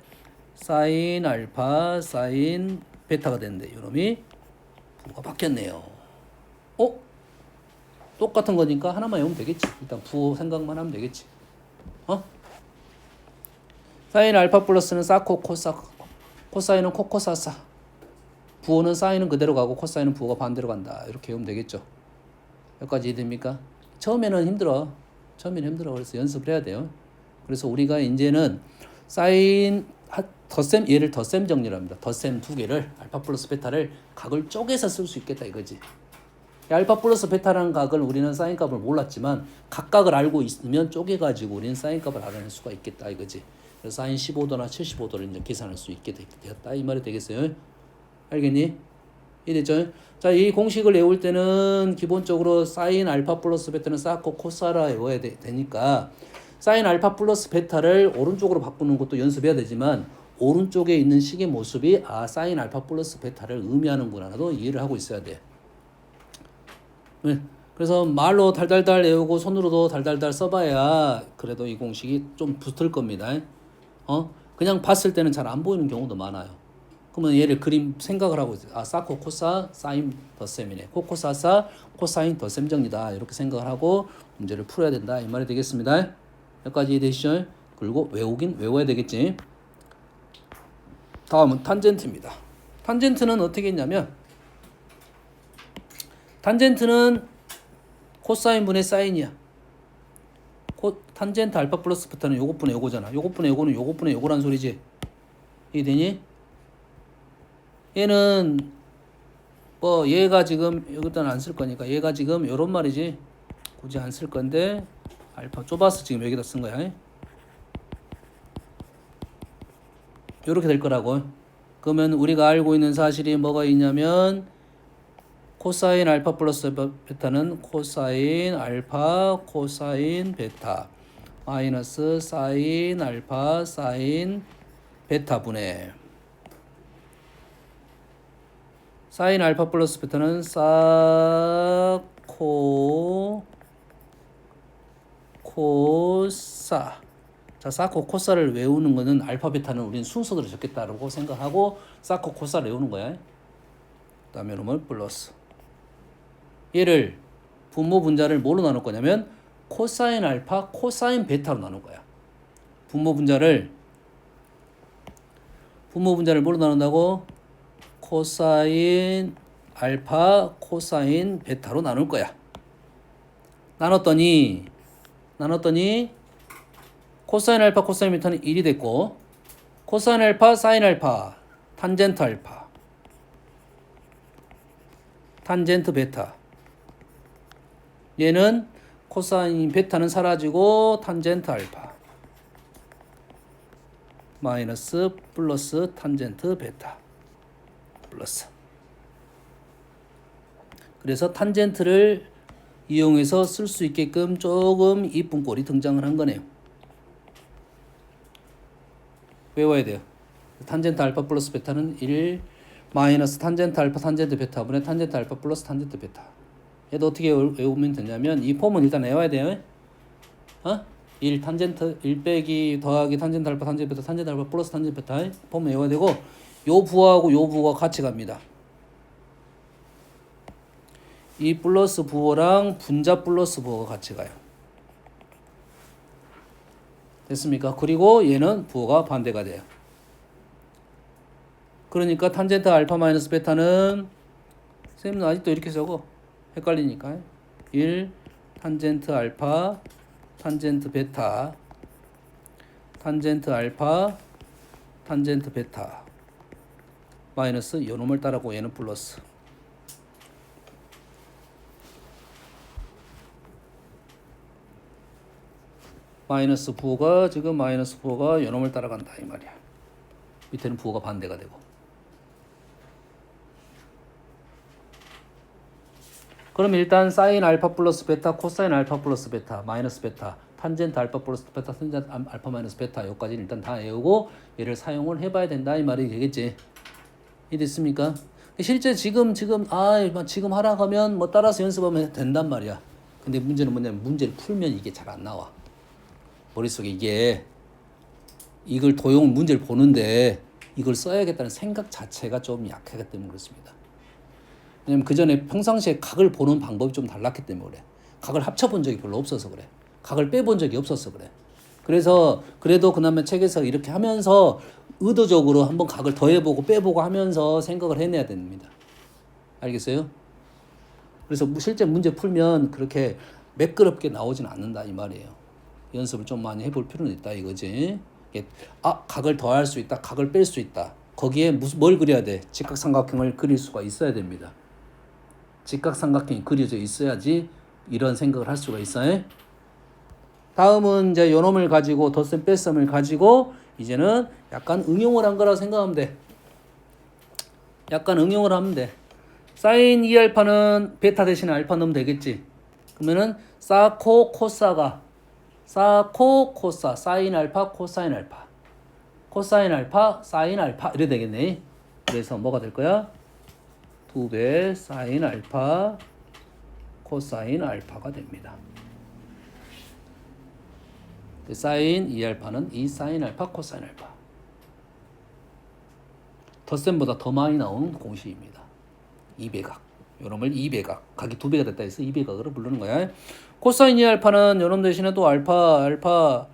사인 알파 사인 베타가 되는데 이놈이 부호가 바뀌었네요. 똑같은 거니까 하나만 외우면 되겠지. 일단 부호 생각만 하면 되겠지. 사인 알파 플러스는 사코 코사 코사인은 코코사사 부호는 사인은 그대로 가고 코사인은 부호가 반대로 간다. 이렇게 외우면 되겠죠. 여기까지 이해됩니까? 처음에는 힘들어. 그래서 연습을 해야 돼요. 그래서 우리가 이제는 사인 덧셈 얘를 덧셈 정리를 합니다. 덧셈 두 개를 알파 플러스 베타를 각을 쪼개서 쓸 수 있겠다 이거지. 알파 플러스 베타라는 각을 우리는 사인 값을 몰랐지만 각각을 알고 있으면 쪼개가지고 우리는 사인 값을 알아낼 수가 있겠다 이거지. 그래서 사인 15도나 75도를 이제 계산할 수 있게 되었다 이 말이 되겠어요. 알겠니? 이해됐죠? 자, 이 공식을 외울 때는 기본적으로 사인 알파 플러스 베타는 사코 코사라 외워야 되니까 사인 알파 플러스 베타를 오른쪽으로 바꾸는 것도 연습해야 되지만 오른쪽에 있는 식의 모습이 사인 알파 플러스 베타를 의미하는구나도 이해를 하고 있어야 돼. 그래서 말로 달달달 외우고 손으로도 달달달 써봐야 그래도 이 공식이 좀 붙을 겁니다. 그냥 봤을 때는 잘 안 보이는 경우도 많아요. 그러면 얘를 그림 생각을 하고 있어요. 사코 코사 사인 덧셈이네. 코코사사 코사인 덧셈 정리다. 이렇게 생각을 하고 문제를 풀어야 된다. 이 말이 되겠습니다. 여기까지 이해되시죠? 그리고 외워야 되겠지. 다음은 탄젠트입니다. 탄젠트는 어떻게 했냐면 탄젠트는 코사인 분의 사인이야. 탄젠트 알파 플러스 베타는 요것분의 요거잖아. 요것분의 요거는 요것분의 요거란 소리지. 이해되니? 얘는 뭐 얘가 지금 여기다는 안 쓸 거니까 얘가 지금 요런 말이지. 굳이 안 쓸 건데 알파 좁아서 지금 여기다 쓴 거야. 요렇게 될 거라고. 그러면 우리가 알고 있는 사실이 뭐가 있냐면 코사인 알파 플러스 베타는 코사인 알파 코사인 베타 마이너스 사인 알파 사인 베타 분의 사인 알파 플러스 베타는 사코 코사. 자, 사코 코사를 외우는 거는 알파 베타는 우리는 순서대로 적겠다라고 생각하고 사코 코사를 외우는 거야. 그다음에 놈을 플러스. 얘를 분모 분자를 뭐로 나눌 거냐면 코사인 알파 코사인 베타로 나눌 거야. 분모 분자를 뭐로 나눈다고? 코사인 알파 코사인 베타로 나눌 거야. 나눴더니 코사인 알파 코사인 베타는 1이 됐고 코사인 알파 사인 알파 탄젠트 알파 탄젠트 베타 얘는 코사인 베타는 사라지고 탄젠트 알파 마이너스 플러스 탄젠트 베타 플러스. 그래서 탄젠트를 이용해서 쓸 수 있게끔 조금 이쁜 꼴이 등장을 한 거네요. 외워야 돼요. 탄젠트 알파 플러스 베타는 1 마이너스 탄젠트 알파 탄젠트 베타분의 탄젠트 알파 플러스 탄젠트 베타. 얘도 어떻게 외우면 되냐면 이 폼은 일단 외워야 돼요. 1 탄젠트 1 빼기 더하기 탄젠트 알파 탄젠트 베타 탄젠트 알파 플러스 탄젠트 베타 폼 외워야 되고 요 부호하고 요 부호가 같이 갑니다. 이 플러스 부호랑 분자 플러스 부호가 같이 가요. 됐습니까? 그리고 얘는 부호가 반대가 돼요. 그러니까 탄젠트 알파 마이너스 베타는 쌤은 아직도 이렇게 적어. 헷갈리니까 1 탄젠트 알파 탄젠트 베타 탄젠트 알파 탄젠트 베타 마이너스 요놈을 따르고 얘는 플러스 마이너스 부호가 지금 마이너스 부호가 요놈을 따라간다 이 말이야. 밑에는 부호가 반대가 되고. 그럼 일단 사인 알파 플러스 베타 코사인 알파 플러스 베타 마이너스 베타 탄젠트 알파 플러스 베타 탄젠트 알파 마이너스 베타 여기까지는 일단 다 외우고 얘를 사용을 해봐야 된다 이 말이 되겠지. 이해됐습니까? 실제 지금 하라 하면 뭐 따라서 연습하면 된단 말이야. 근데 문제는 뭐냐면 문제를 풀면 이게 잘 안 나와. 머릿속에 이게 이걸 도용 문제를 보는데 이걸 써야겠다는 생각 자체가 좀 약하기 때문에 그렇습니다. 왜냐면 그 전에 평상시에 각을 보는 방법이 좀 달랐기 때문에 그래. 각을 합쳐본 적이 별로 없어서 그래. 각을 빼본 적이 없어서 그래. 그래서 그래도 그나마 책에서 이렇게 하면서 의도적으로 한번 각을 더해보고 빼보고 하면서 생각을 해내야 됩니다. 알겠어요? 그래서 실제 문제 풀면 그렇게 매끄럽게 나오진 않는다 이 말이에요. 연습을 좀 많이 해볼 필요는 있다 이거지. 각을 더할 수 있다, 각을 뺄 수 있다. 거기에 뭘 그려야 돼? 직각삼각형을 그릴 수가 있어야 됩니다. 직각삼각형이 그려져 있어야지 이런 생각을 할 수가 있어요. 다음은 이제 요놈을 가지고 덧셈 뺄셈을 가지고 이제는 약간 응용을 한 거라고 생각하면 돼. 약간 응용을 하면 돼. 사인 2알파는 베타 대신에 알파 넣으면 되겠지. 그러면은 사코 코사가 사코 코사 사인 알파 코사인 알파 코사인 알파 사인 알파 이래 되겠네. 그래서 뭐가 될 거야? 2배 사인 알파 코사인 알파가 됩니다. 사인 2알파는 2 사인 알파 코사인 알파. 덧셈보다 더 많이 나오는 공식입니다. 2배각. 요놈을 2배각. 각이 2배가 됐다 해서 2배각으로 부르는 거야. 코사인 2알파는 요놈 대신에 또 알파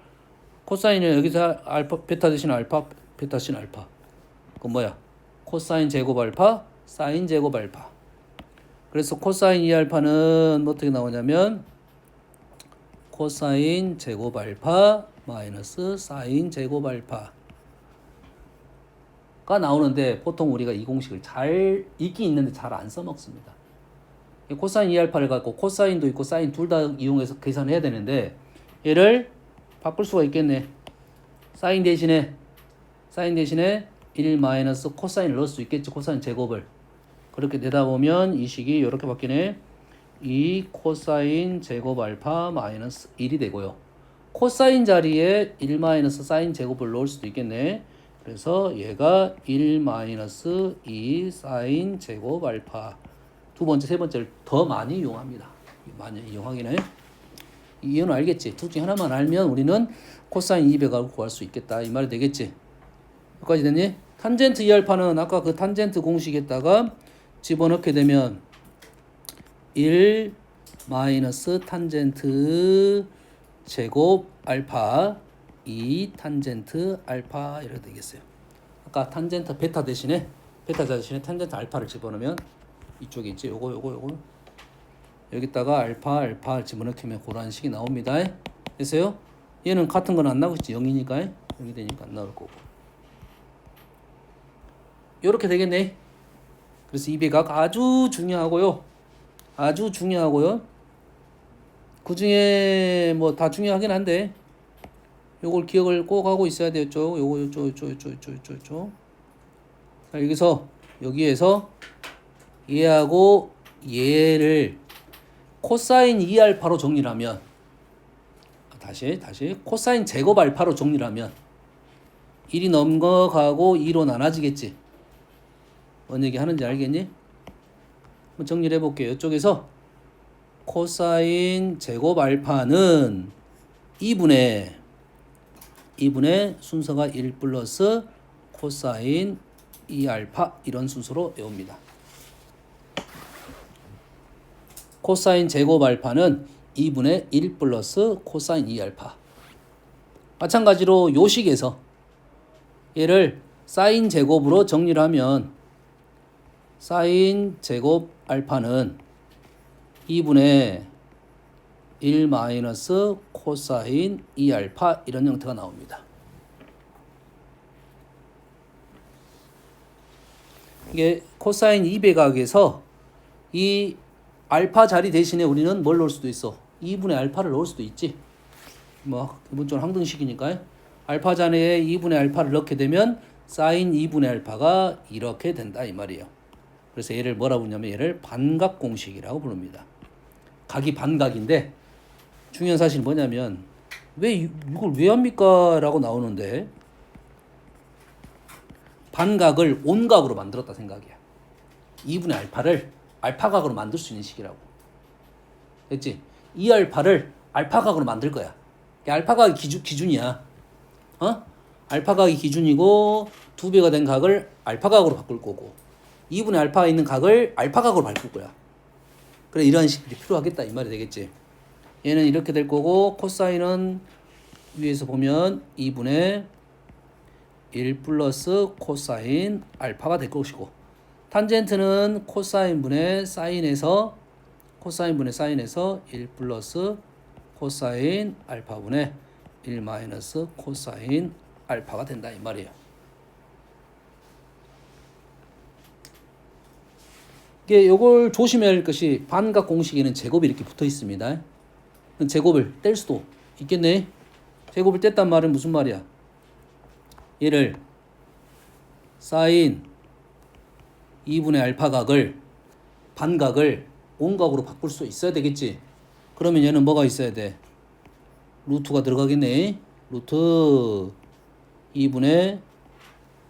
코사인을 여기서 알파 베타 대신 알파 베타 신 알파. 그건 뭐야? 코사인 제곱 알파 사인 제곱 알파. 그래서 코사인 2알파는 어떻게 나오냐면 코사인 제곱 알파 마이너스 사인 제곱 알파가 나오는데 보통 우리가 이 공식을 잘 있긴 있는데 잘 안 써먹습니다. 코사인 2알파를 갖고 코사인도 있고 사인 둘 다 이용해서 계산해야 되는데 얘를 바꿀 수가 있겠네. 사인 대신에 1 마이너스 코사인을 넣을 수 있겠지. 코사인 제곱을. 그렇게 되다 보면 이 식이 이렇게 바뀌네. 2 코사인 제곱 알파 마이너스 1이 되고요. 코사인 자리에 1 마이너스 사인 제곱을 넣을 수도 있겠네. 그래서 얘가 1 마이너스 2 사인 제곱 알파. 두 번째, 세 번째를 더 많이 이용합니다. 많이 이용하긴 해. 이해는 알겠지? 둘 중에 하나만 알면 우리는 코사인 200을 구할 수 있겠다. 이 말이 되겠지? 여기까지 됐니? 탄젠트 2알파는 아까 그 탄젠트 공식에다가 집어넣게 되면 1 마이너스 탄젠트 제곱 알파 2 탄젠트 알파 이렇게 되겠어요. 아까 탄젠트 베타 대신에 탄젠트 알파를 집어넣으면 이쪽에 있지. 요거 여기다가 알파 집어넣으면 그런 식이 나옵니다. 됐어요? 얘는 같은 건 안 나오겠지. 0이니까 0이 되니까 안 나올 거고. 요렇게 되겠네. 그래서 이 배각 아주 중요하고요. 그 중에 뭐 다 중요하긴 한데 요걸 기억을 꼭 하고 있어야 되겠죠. 요거 자, 여기에서 얘하고 얘를 코사인 2알파로 정리하면 다시 코사인 제곱 알파로 정리하면 1이 넘어가고 2로 나눠지겠지. 뭔 얘기 하는지 알겠니? 한번 정리를 해볼게요. 이쪽에서 코사인 제곱 알파는 2분의 순서가 1 플러스 코사인 2알파 이런 순서로 외웁니다. 코사인 제곱 알파는 2분의 1 플러스 코사인 2알파. 마찬가지로 요식에서 얘를 사인 제곱으로 정리를 하면 사인 제곱 알파는 2분의 1 마이너스 코사인 2알파 이런 형태가 나옵니다. 이게 코사인 200각에서 이 알파 자리 대신에 우리는 뭘 넣을 수도 있어. 2분의 알파를 넣을 수도 있지. 뭐 기본적으로 항등식이니까 알파 자리에 2분의 알파를 넣게 되면 사인 2분의 알파가 이렇게 된다 이 말이에요. 그래서 얘를 뭐라고 부르냐면 얘를 반각 공식이라고 부릅니다. 각이 반각인데 중요한 사실은 뭐냐면 왜 이걸 왜 합니까? 라고 나오는데 반각을 온각으로 만들었다 생각이야. 2분의 알파를 알파각으로 만들 수 있는 식이라고. 됐지? 이 알파를 알파각으로 만들 거야. 알파각이 기준이야. 어? 알파각이 기준이고 2배가 된 각을 알파각으로 바꿀 거고 2분의 알파가 있는 각을 알파각으로 바꿀 거야. 그래 이러한 식들이 필요하겠다 이 말이 되겠지. 얘는 이렇게 될 거고 코사인은 위에서 보면 2분의 1 플러스 코사인 알파가 될 것이고 탄젠트는 코사인분의 사인에서 1 플러스 코사인 알파분의 1 마이너스 코사인 알파가 된다 이 말이에요. 이게 요걸 조심해야 할 것이 반각 공식에는 제곱이 이렇게 붙어 있습니다. 제곱을 뗄 수도 있겠네. 제곱을 뗐단 말은 무슨 말이야? 얘를 사인 2분의 알파각을 반각을 온각으로 바꿀 수 있어야 되겠지. 그러면 얘는 뭐가 있어야 돼? 루트가 들어가겠네. 루트 2분의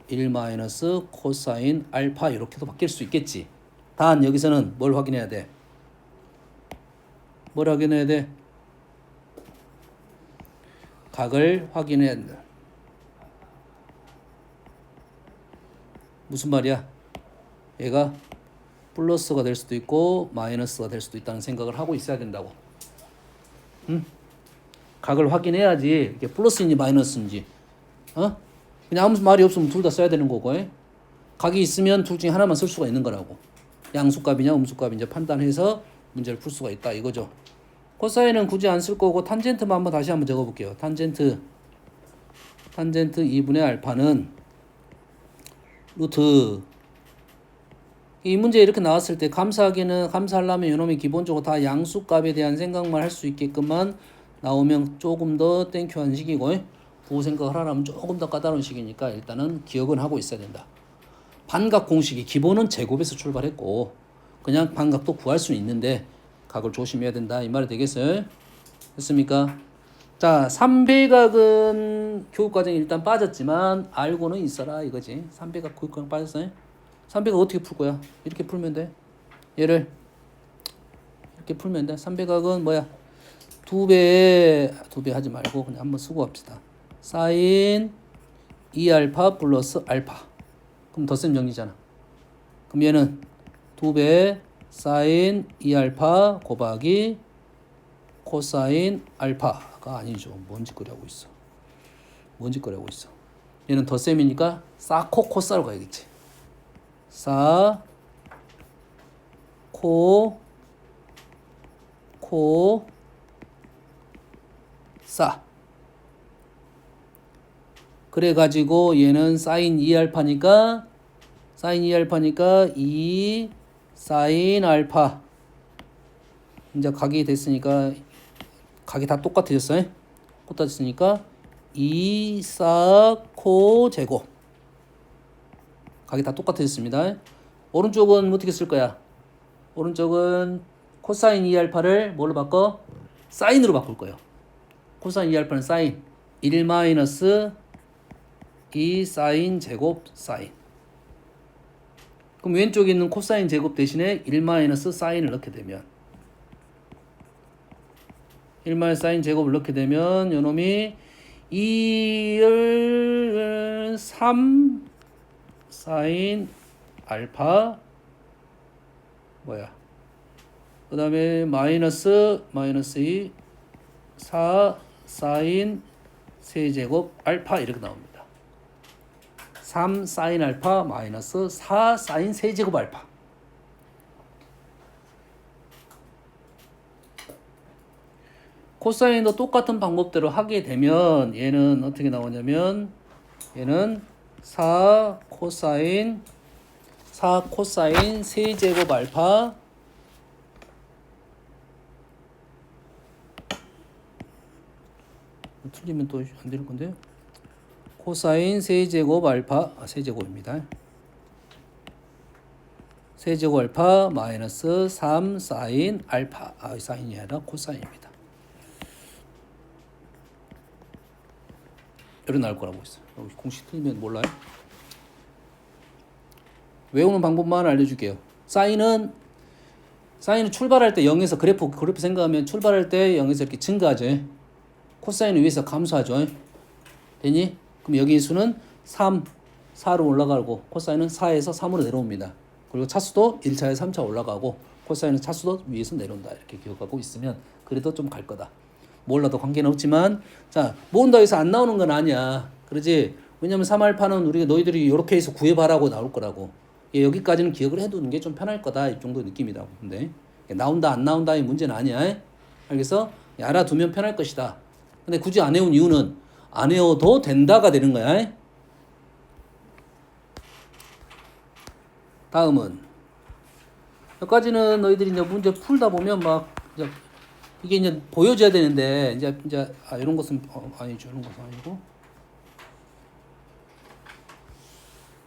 1 마이너스 코사인 알파 이렇게도 바뀔 수 있겠지. 단 여기서는 뭘 확인해야 돼? 뭘 확인해야 돼? 각을 확인해야 된다. 무슨 말이야? 얘가 플러스가 될 수도 있고 마이너스가 될 수도 있다는 생각을 하고 있어야 된다고. 응? 각을 확인해야지 이게 플러스인지 마이너스인지. 그냥 아무 말이 없으면 둘 다 써야 되는 거고. 각이 있으면 둘 중에 하나만 쓸 수가 있는 거라고. 양수값이냐 음수값이냐 판단해서 문제를 풀 수가 있다 이거죠. 코사인은 굳이 안 쓸 거고 탄젠트만 다시 한번 적어볼게요. 탄젠트 2분의 알파는 루트 이 문제 이렇게 나왔을 때 감사하려면 이놈이 기본적으로 다 양수값에 대한 생각만 할 수 있게끔만 나오면 조금 더 땡큐한 식이고 부호 생각을 하려면 조금 더 까다로운 식이니까 일단은 기억은 하고 있어야 된다. 반각 공식이 기본은 제곱에서 출발했고 그냥 반각도 구할 수는 있는데 각을 조심해야 된다 이 말이 되겠어요? 됐습니까? 자 3배각은 교육과정에 일단 빠졌지만 알고는 있어라 이거지. 3배각 교육과정 빠졌어요? 3배각 어떻게 풀 거야? 이렇게 풀면 돼. 얘를 이렇게 풀면 돼. 3배각은 뭐야? 2배 하지 말고 그냥 한번 쓰고 갑시다. 사인 2알파 플러스 알파. 그럼 덧셈 정리잖아. 그럼 얘는 2배 사인 2알파 곱하기 코사인 알파가 아니죠. 뭔 짓거리 하고 있어. 얘는 덧셈이니까 사코 코사로 가야겠지. 사 코 사. 그래가지고 얘는 사인 2알파니까 2 사인 알파. 이제 각이 됐으니까 각이 다 똑같아졌어요. 2 사코 제곱. 각이 다 똑같아졌습니다. 오른쪽은 어떻게 쓸 거야? 오른쪽은 코사인 2알파를 뭘로 바꿔? 사인으로 바꿀 거예요. 코사인 2알파는 사인 1 마이너스 2 사인 제곱 사인. 그럼 왼쪽에 있는 코사인 제곱 대신에 1 마이너스 사인을 넣게 되면 1 마이너스 사인 제곱을 넣게 되면 요놈이 2을 3 사인 알파 그 다음에 마이너스 2 4 사인 세제곱 알파 이렇게 나옵니다. 3 사인 알파 마이너스 4 사인 세제곱 알파. 코사인도 똑같은 방법대로 하게 되면 얘는 어떻게 나오냐면 얘는 4 코사인 4 코사인 세제곱 알파 틀리면 또 안 될 건데요. 코사인 세제곱 알파 세제곱입니다. 세제곱 알파 마이너스 3 사인 알파 사인이 아니라 코사인입니다. 이렇게 나올 거라고 있어요. 공식 틀리면 몰라요. 외우는 방법만 알려줄게요. 사인은 출발할 때 0에서 그래프 생각하면 출발할 때 0에서 이렇게 증가하죠. 코사인을 위해서 감소하죠. 되니? 그럼 여기 수는 3, 4로 올라가고 코사인은 4에서 3으로 내려옵니다. 그리고 차수도 1차에서 3차 올라가고 코사인은 차수도 위에서 내려온다. 이렇게 기억하고 있으면 그래도 좀 갈 거다. 몰라도 관계는 없지만 자, 모른다 해서 안 나오는 건 아니야. 그러지? 왜냐면 3알파는 우리가 너희들이 이렇게 해서 구해봐라고 나올 거라고. 여기까지는 기억을 해두는 게 좀 편할 거다. 이 정도 느낌이다. 근데 나온다 안 나온다의 문제는 아니야. 알겠어? 알아두면 편할 것이다. 근데 굳이 안 해온 이유는 안 해도 된다가 되는 거야. 다음은 여기까지는 너희들이 이제 문제 풀다 보면 막 이제 이게 이제 보여줘야 되는데 이제 이런 것은 아니죠. 이런 것은 아니고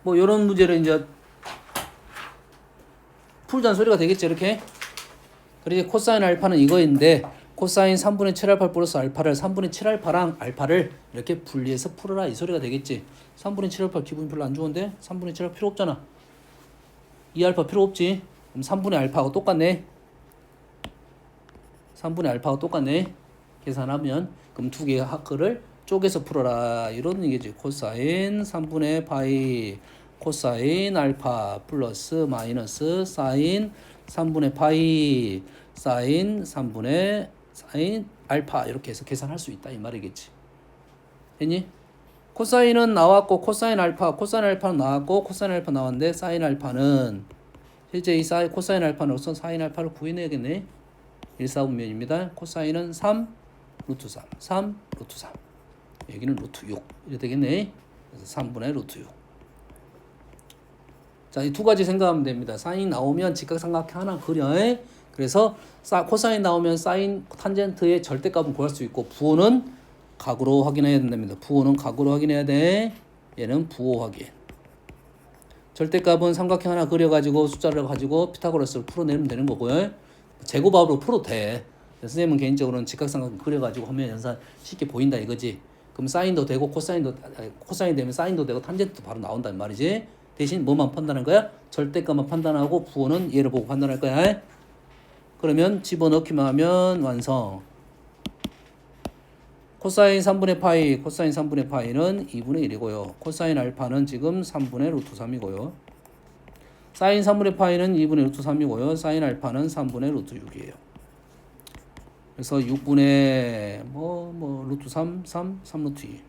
뭐 이런 문제를 이제 풀자는 소리가 되겠죠. 이렇게. 그리고 코사인 알파는 이거인데 코사인 3분의 7알파 플러스 알파를 3분의 7알파랑 알파를 이렇게 분리해서 풀어라 이 소리가 되겠지. 3분의 7알파 기분이 별로 안 좋은데 3분의 7알파 필요 없잖아. 2알파 필요 없지. 그럼 3분의 알파하고 똑같네. 3분의 알파하고 똑같네. 계산하면 그럼 두 개의 합을 쪼개서 풀어라 이런 얘기지. 코사인 3분의 파이 코사인 알파 플러스 마이너스 사인 3분의 파이 사인 3분의 사인 알파 이렇게 해서 계산할 수 있다 이 말이겠지. 됐니? 코사인은 나왔고 코사인 알파는 나왔고 코사인 알파 나왔는데 사인 알파는 실제 이 코사인 알파로서 사인 알파를 구해내야겠네. 1/4분면입니다. 코사인은 3 루트 3 루트 3 여기는 루트 6 이렇게 되겠네. 그래서 3분의 루트 6. 자, 이 두 가지 생각하면 됩니다. 사인 나오면 직각삼각형 하나 그려. 그래서 코사인 나오면 사인 탄젠트의 절대값은 구할 수 있고 부호는 각으로 확인해야 된답니다. 부호는 각으로 확인해야 돼. 얘는 부호 확인. 절대값은 삼각형 하나 그려가지고 숫자를 가지고 피타고라스를 풀어내면 되는 거고요. 제곱합으로 풀어도 돼. 선생님은 개인적으로는 직각삼각형 그려가지고 하면 연산 쉽게 보인다 이거지. 그럼 사인도 되고 코사인 되면 사인도 되고 탄젠트도 바로 나온단 말이지. 대신 뭐만 판단할 거야? 절대값만 판단하고 부호는 얘를 보고 판단할 거야. 그러면 집어넣기만 하면 완성. 코사인 3분의 파이는 2분의 1이고요. 코사인 알파는 지금 3분의 루트 3이고요. 사인 3분의 파이는 2분의 루트 3이고요. 사인 알파는 3분의 루트 6이에요. 그래서 6분의 루트 3 루트 2.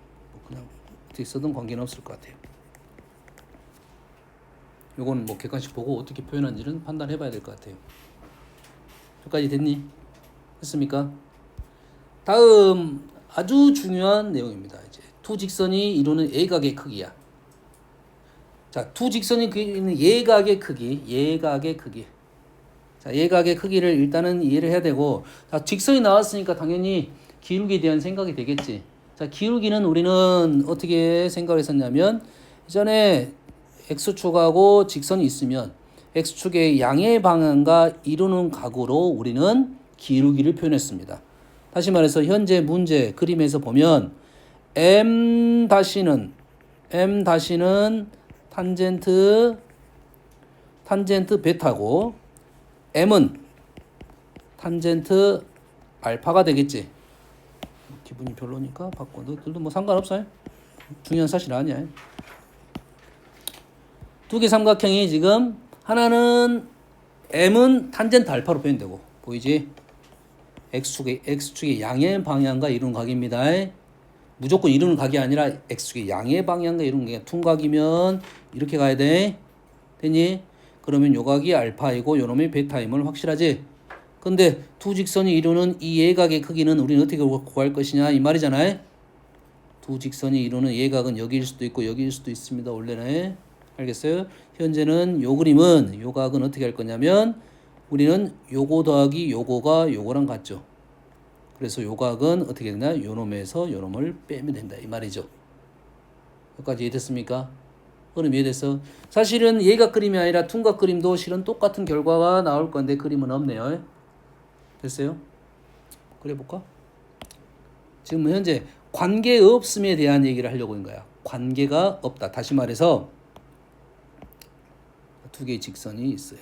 그냥 어떻게 쓰든 관계는 없을 것 같아요. 요거는 뭐 객관식 보고 어떻게 표현한지는 판단해 봐야 될 것 같아요. 여기까지 됐니? 됐습니까? 다음 아주 중요한 내용입니다. 이제 두 직선이 이루는 예각의 크기야. 자, 두 직선이 그리는 예각의 크기. 자, 예각의 크기를 일단은 이해를 해야 되고, 자, 직선이 나왔으니까 당연히 기울기에 대한 생각이 되겠지. 자, 기울기는 우리는 어떻게 생각을 했었냐면, 예전에 x축하고 직선이 있으면 x축의 양의 방향과 이루는 각으로 우리는 기울기를 표현했습니다. 다시 말해서 현재 문제 그림에서 보면 m 다시는 탄젠트 베타고 m은 탄젠트 알파가 되겠지. 기분이 별로니까 바꿔. 너들도 뭐 상관없어요. 중요한 사실 아니야. 두 개 삼각형이 지금 하나는 m은 탄젠트 알파로 표현되고 보이지? x축의 양의 방향과 이루는 각입니다. 무조건 이루는 각이 아니라 x축의 양의 방향과 이루는 각이야. 퉁각이면 이렇게 가야 돼. 됐니? 그러면 요 각이 알파이고 요 놈이 베타임을 확실하지? 근데 두 직선이 이루는 이 예각의 크기는 우리는 어떻게 구할 것이냐 이 말이잖아요. 두 직선이 이루는 예각은 여기일 수도 있고 여기일 수도 있습니다. 원래는. 알겠어요? 현재는 요 그림은 요 각은 어떻게 할 거냐면 우리는 요거 더하기 요거가 요거랑 같죠. 그래서 요 각은 어떻게 되나? 요 놈에서 요 놈을 빼면 된다 이 말이죠. 여기까지 이해됐습니까? 그럼 이해됐어? 사실은 예각 그림이 아니라 둔각 그림도 실은 똑같은 결과가 나올 건데 그림은 없네요. 됐어요? 그래 볼까? 지금 현재 관계 없음에 대한 얘기를 하려고 한 거야. 관계가 없다. 다시 말해서 두 개의 직선이 있어요.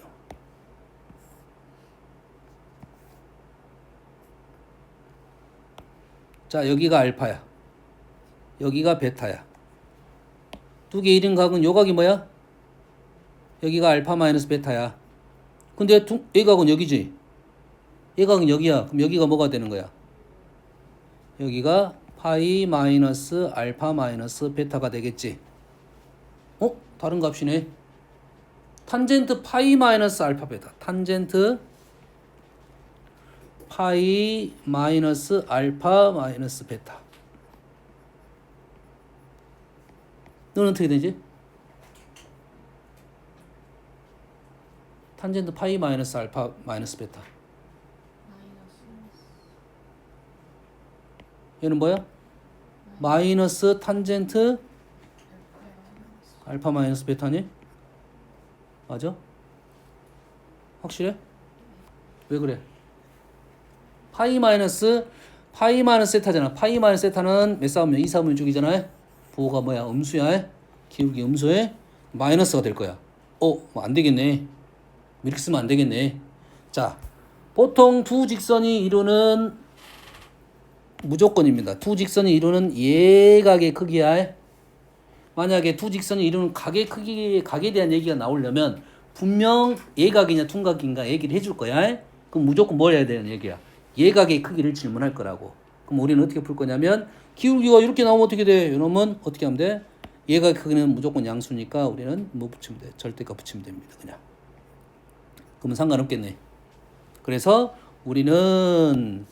자, 여기가 알파야. 여기가 베타야. 두 개의 이등각은 요 각이 뭐야? 여기가 알파 마이너스 베타야. 근데 이 각은 여기지. 이 각은 여기야. 그럼 여기가 뭐가 되는 거야? 여기가 파이 마이너스 알파 마이너스 베타가 되겠지. 다른 값이네. 탄젠트 파이 마이너스 알파 베타. 탄젠트 파이 마이너스 알파 마이너스 베타. 너는 어떻게 되지? 탄젠트 파이 마이너스 알파 마이너스 베타. 얘는 뭐야? 마이너스 탄젠트 알파 마이너스 베타니? 맞아? 확실해? 왜 그래? 파이 마이너스 세타잖아. 파이 마이너스 세타는 몇 싸우면 2 싸우면 6이잖아. 부호가 뭐야? 음수야. 기울기 음수에 마이너스가 될 거야. 안 되겠네. 이렇게 쓰면 안 되겠네. 자, 보통 두 직선이 이루는 무조건입니다. 두 직선이 이루는 예각의 크기야. 만약에 두 직선이 이루는 각에 대한 얘기가 나오려면 분명 예각이냐 둔각인가 얘기를 해줄 거야. 그럼 무조건 뭘 해야 되는 얘기야? 예각의 크기를 질문할 거라고. 그럼 우리는 어떻게 풀 거냐면 기울기가 이렇게 나오면 어떻게 돼? 이러면 어떻게 하면 돼? 예각의 크기는 무조건 양수니까 우리는 뭐 붙이면 돼? 절대값 붙이면 됩니다. 그냥. 그러면 상관없겠네. 그래서 우리는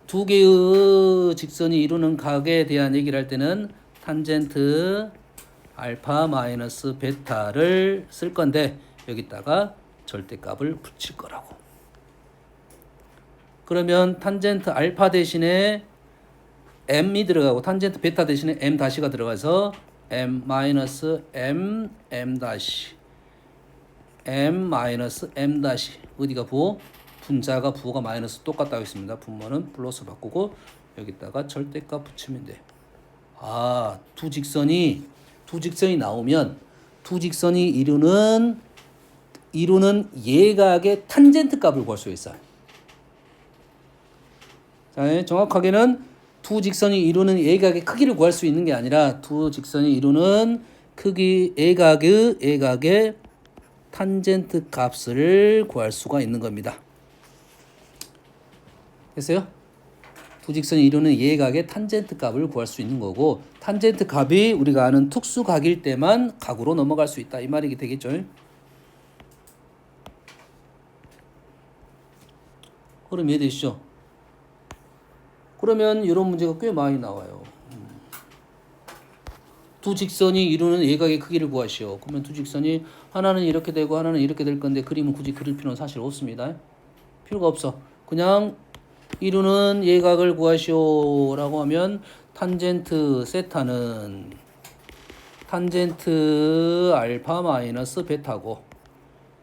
두 개의 직선이 이루는 각에 대한 얘기를 할 때는 탄젠트 알파 마이너스 베타를 쓸 건데 여기다가 절대값을 붙일 거라고. 그러면 탄젠트 알파 대신에 m이 들어가고 탄젠트 베타 대신에 m 다시가 들어가서 m 마이너스 m 다시 m 마이너스 m 다시 어디가 부호? 분자가 부호가 마이너스 똑같다고 했습니다. 분모는 플러스 바꾸고 여기다가 절대값 붙이면 돼. 두 직선이 나오면 두 직선이 이루는 예각의 탄젠트 값을 구할 수 있어요. 자, 정확하게는 두 직선이 이루는 예각의 크기를 구할 수 있는 게 아니라 두 직선이 이루는 크기 예각의 탄젠트 값을 구할 수가 있는 겁니다. 됐어요? 두 직선이 이루는 예각의 탄젠트 값을 구할 수 있는 거고 탄젠트 값이 우리가 아는 특수각일 때만 각으로 넘어갈 수 있다 이 말이 되겠죠. 그럼 이해되시죠? 그러면 이런 문제가 꽤 많이 나와요. 두 직선이 이루는 예각의 크기를 구하시오. 그러면 두 직선이 하나는 이렇게 되고 하나는 이렇게 될 건데 그림을 굳이 그릴 필요는 사실 없습니다. 필요가 없어. 그냥 이루는 예각을 구하시오 라고 하면 탄젠트 세타는 탄젠트 알파 마이너스 베타고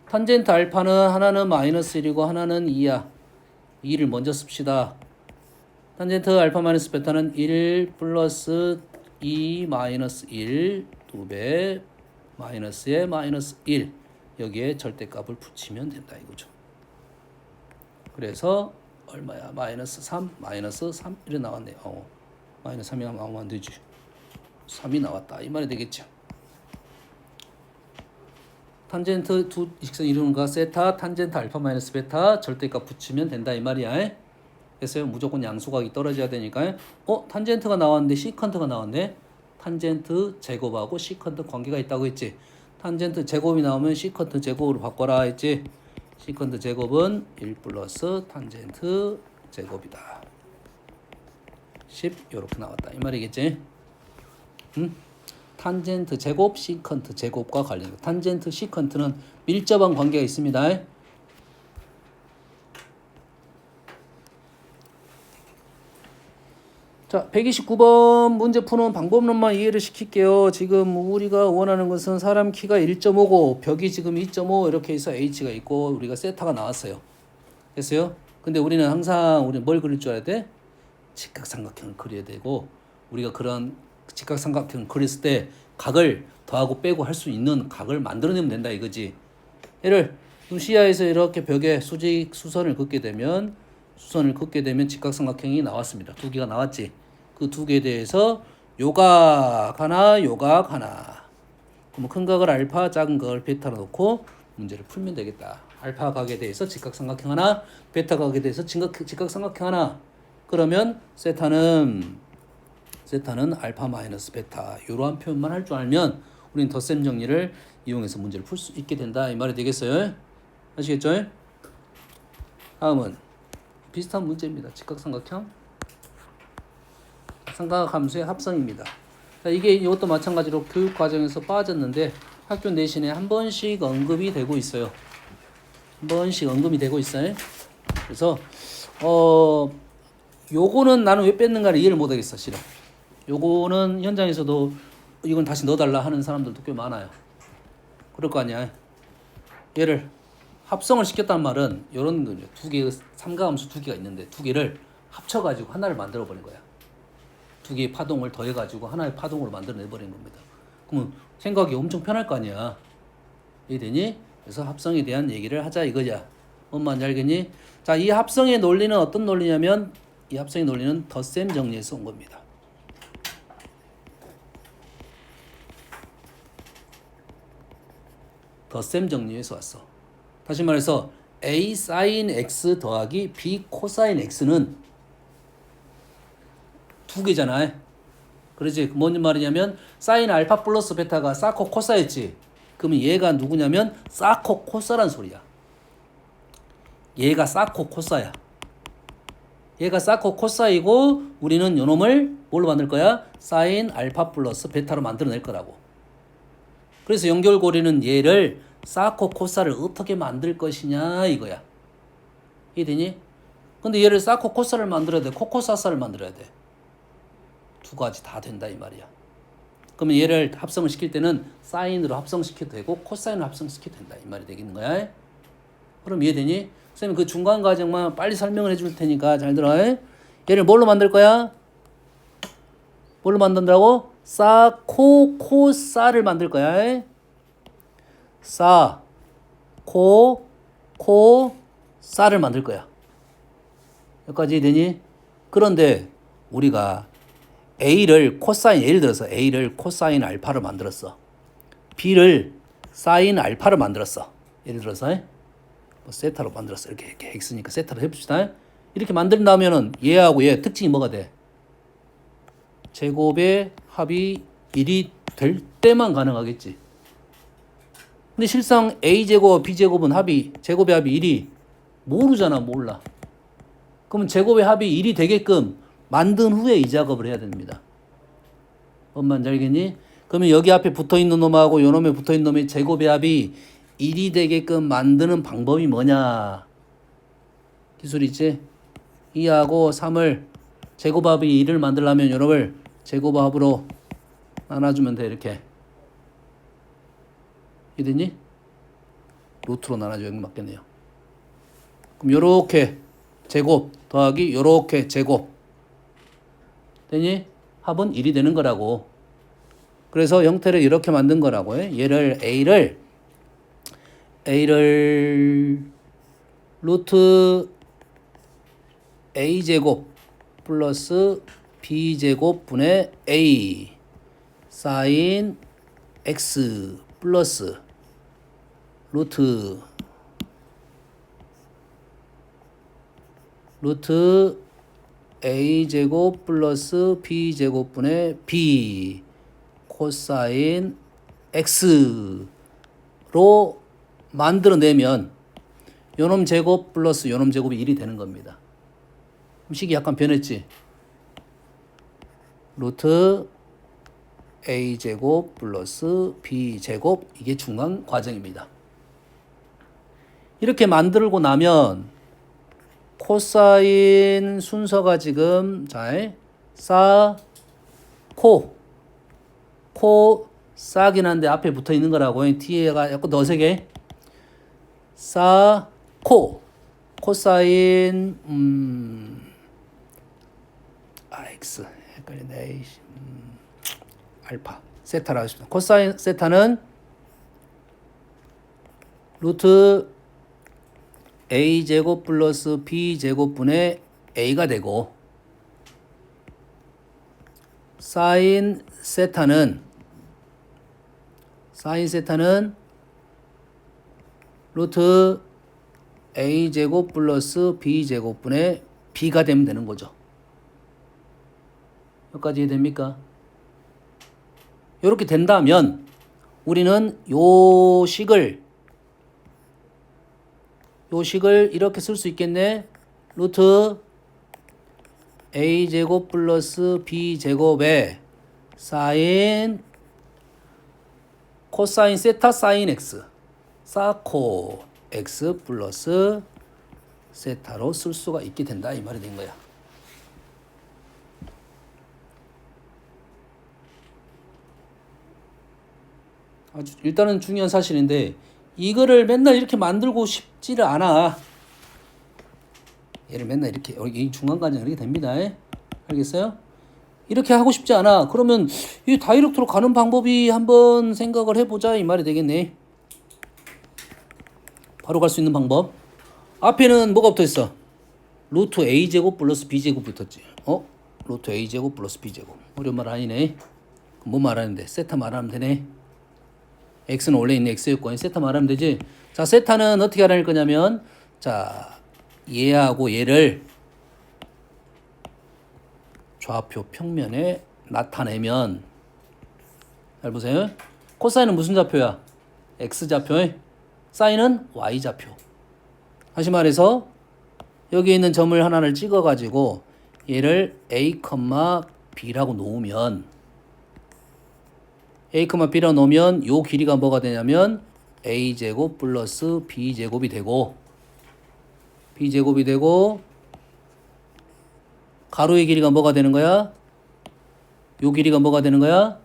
탄젠트 알파는 하나는 마이너스 1이고 하나는 2야. 2를 먼저 씁시다. 탄젠트 알파 마이너스 베타는 1 플러스 2 마이너스 1 2배 마이너스에 마이너스 1 여기에 절대값을 붙이면 된다 이거죠. 그래서 얼마야? 마이너스 3 이렇게 나왔네요. 마이너스 3이 나오면 안 되지. 3이 나왔다 이 말이 되겠죠. 탄젠트 두 직선 이루는 거 세타 탄젠트 알파 마이너스 베타 절대값 붙이면 된다 이 말이야. 됐어요? 무조건 양수각이 떨어져야 되니까. 탄젠트가 나왔는데 시컨트가 나왔네. 탄젠트 제곱하고 시컨트 관계가 있다고 했지. 탄젠트 제곱이 나오면 시컨트 제곱으로 바꿔라 했지. 시컨트 제곱은 1 플러스 탄젠트 제곱이다. 10 이렇게 나왔다 이 말이겠지. 탄젠트 제곱, 시컨트 제곱과 관련된 탄젠트, 시컨트는 밀접한 관계가 있습니다. 자, 129번 문제 푸는 방법론만 이해를 시킬게요. 지금 우리가 원하는 것은 사람 키가 1.5고 벽이 지금 2.5 이렇게 해서 h가 있고 우리가 세타가 나왔어요. 됐어요? 근데 우리는 항상 뭘 그릴 줄 알아야 돼? 직각삼각형을 그려야 되고 우리가 그런 직각삼각형을 그렸을 때 각을 더하고 빼고 할 수 있는 각을 만들어내면 된다 이거지. 얘를 시야에서 이렇게 벽에 수선을 긋게 되면 직각삼각형이 나왔습니다. 두 개가 나왔지. 그 두 개에 대해서 요각 하나, 요각 하나. 그럼 큰 각을 알파, 작은 각을 베타로 놓고 문제를 풀면 되겠다. 알파 각에 대해서 직각삼각형 하나, 베타 각에 대해서 직각삼각형 하나. 그러면 세타는 알파 마이너스 베타 이러한 표현만 할 줄 알면 우리는 덧셈 정리를 이용해서 문제를 풀 수 있게 된다 이 말이 되겠어요? 아시겠죠? 다음은 비슷한 문제입니다. 직각삼각형 삼각함수의 합성입니다. 자, 이것도 마찬가지로 교육 과정에서 빠졌는데 학교 내신에 한 번씩 언급이 되고 있어요. 그래서 요거는 나는 왜 뺐는가를 이해를 못 하겠어, 실은. 요거는 현장에서도 이건 다시 넣어달라 하는 사람들도 꽤 많아요. 그럴 거 아니야. 얘를 합성을 시켰단 말은 요런 거죠. 두 개의 삼각함수 두 개가 있는데 두 개를 합쳐가지고 하나를 만들어버린 거야. 두 개의 파동을 더해가지고 하나의 파동으로 만들어내버린 겁니다. 그러면 생각이 엄청 편할 거 아니야. 이해되니? 그래서 합성에 대한 얘기를 하자 이거야. 뭔 말인지 알겠니? 자, 이 합성의 논리는 어떤 논리냐면 이 합성의 논리는 덧셈 정리에서 온 겁니다. 덧셈 정리에서 왔어. 다시 말해서 A sin X 더하기 B 코사인 X는 두 개잖아. 그러지? 뭔 말이냐면 사인 알파 플러스 베타가 사코 코사였지. 그러면 얘가 누구냐면 사코 코사란 소리야. 얘가 사코 코사야. 얘가 사코 코사이고 우리는 요놈을 뭘로 만들 거야? 사인 알파 플러스 베타로 만들어낼 거라고. 그래서 연결고리는 얘를 사코 코사를 어떻게 만들 것이냐 이거야. 이해되니? 근데 얘를 사코 코사를 만들어야 돼. 코코사사를 만들어야 돼. 두 가지 다 된다 이 말이야. 그러면 얘를 합성을 시킬 때는 사인으로 합성시켜도 되고 코사인으로 합성시켜도 된다 이 말이 되겠는 거야. 그럼 이해되니? 선생님 그 중간 과정만 빨리 설명을 해줄 테니까 잘 들어. 얘를 뭘로 만들 거야? 뭘로 만든다고? 코사를 만들 거야. 코사를 만들 거야. 여기까지 되니? 그런데 우리가 A를 코사인, 예를 들어서 A를 코사인 알파로 만들었어. B를 사인 알파로 만들었어. 예를 들어서 뭐 세타로 만들었어. 이렇게 X니까 세타로 해봅시다. 이렇게 만든다면은 얘하고 얘 특징이 뭐가 돼? 제곱의 합이 1이 될 때만 가능하겠지. 근데 실상 A제곱, B제곱은 제곱의 합이 1이 모르잖아, 몰라. 그러면 제곱의 합이 1이 되게끔 만든 후에 이 작업을 해야 됩니다. 뭔 말인지 알겠니? 그러면 여기 앞에 붙어있는 놈하고 요 놈에 붙어있는 놈의 제곱의 합이 1이 되게끔 만드는 방법이 뭐냐? 기술 있지? 2하고 3을 제곱합이 1을 만들려면 요 놈을 제곱합으로 나눠주면 돼. 이렇게. 이해됐니? 루트로 나눠주면 맞겠네요. 그럼 요렇게 제곱 더하기 요렇게 제곱 되니? 합은 1이 되는 거라고. 그래서 형태를 이렇게 만든 거라고. 얘를 A를 루트 A제곱 플러스 B제곱 분의 A 사인 X 플러스 루트 A제곱 플러스 B제곱분의 B 코사인 X로 만들어내면 요놈 제곱 플러스 요놈 제곱이 1이 되는 겁니다. 식이 약간 변했지? 루트 a제곱 플러스 b제곱 이게 중간 과정입니다. 이렇게 만들고 나면 코사인 순서가 지금 코 싸긴 한데 앞에 붙어 있는 거라고 뒤에가 약간 더 세게 코사인 x 헷갈리네 알파 세타라고 하십니다. 코사인 세타는 루트 a제곱 플러스 b제곱분의 a가 되고 사인 세타는 루트 a제곱 플러스 b제곱분의 b가 되면 되는 거죠. 여기까지 이해됩니까? 이렇게 된다면 우리는 요 식을 이렇게 쓸 수 있겠네. 루트 a제곱 플러스 b제곱에 사인 코사인 세타 사인 x 사코 x 플러스 세타로 쓸 수가 있게 된다 이 말이 된 거야. 아주 일단은 중요한 사실인데 이거를 맨날 이렇게 만들고 싶지를 않아. 얘를 맨날 이렇게 이 중간까지 이렇게 됩니다. 알겠어요? 이렇게 하고 싶지 않아. 그러면 이 다이렉트로 가는 방법이 한번 생각을 해보자 이 말이 되겠네. 바로 갈 수 있는 방법. 앞에는 뭐가 붙어있어? 루트 a제곱 플러스 b제곱 붙었지. 루트 a제곱 플러스 b제곱. 어려운 말 아니네. 뭐 말하는데? 세타 말하면 되네. x는 원래 있는 x였고 세타 말하면 되지. 자, 세타는 어떻게 알아낼 거냐면 자, 얘하고 얘를 좌표 평면에 나타내면 잘 보세요. 코사인은 무슨 좌표야? x좌표. 사인은 y좌표. 다시 말해서 여기 있는 점을 하나를 찍어 가지고 얘를 a, b라고 놓으면 a, b라고 놓으면 요 길이가 뭐가 되냐면 a제곱 플러스 b제곱이 되고 가로의 길이가 뭐가 되는 거야? 요 길이가 뭐가 되는 거야?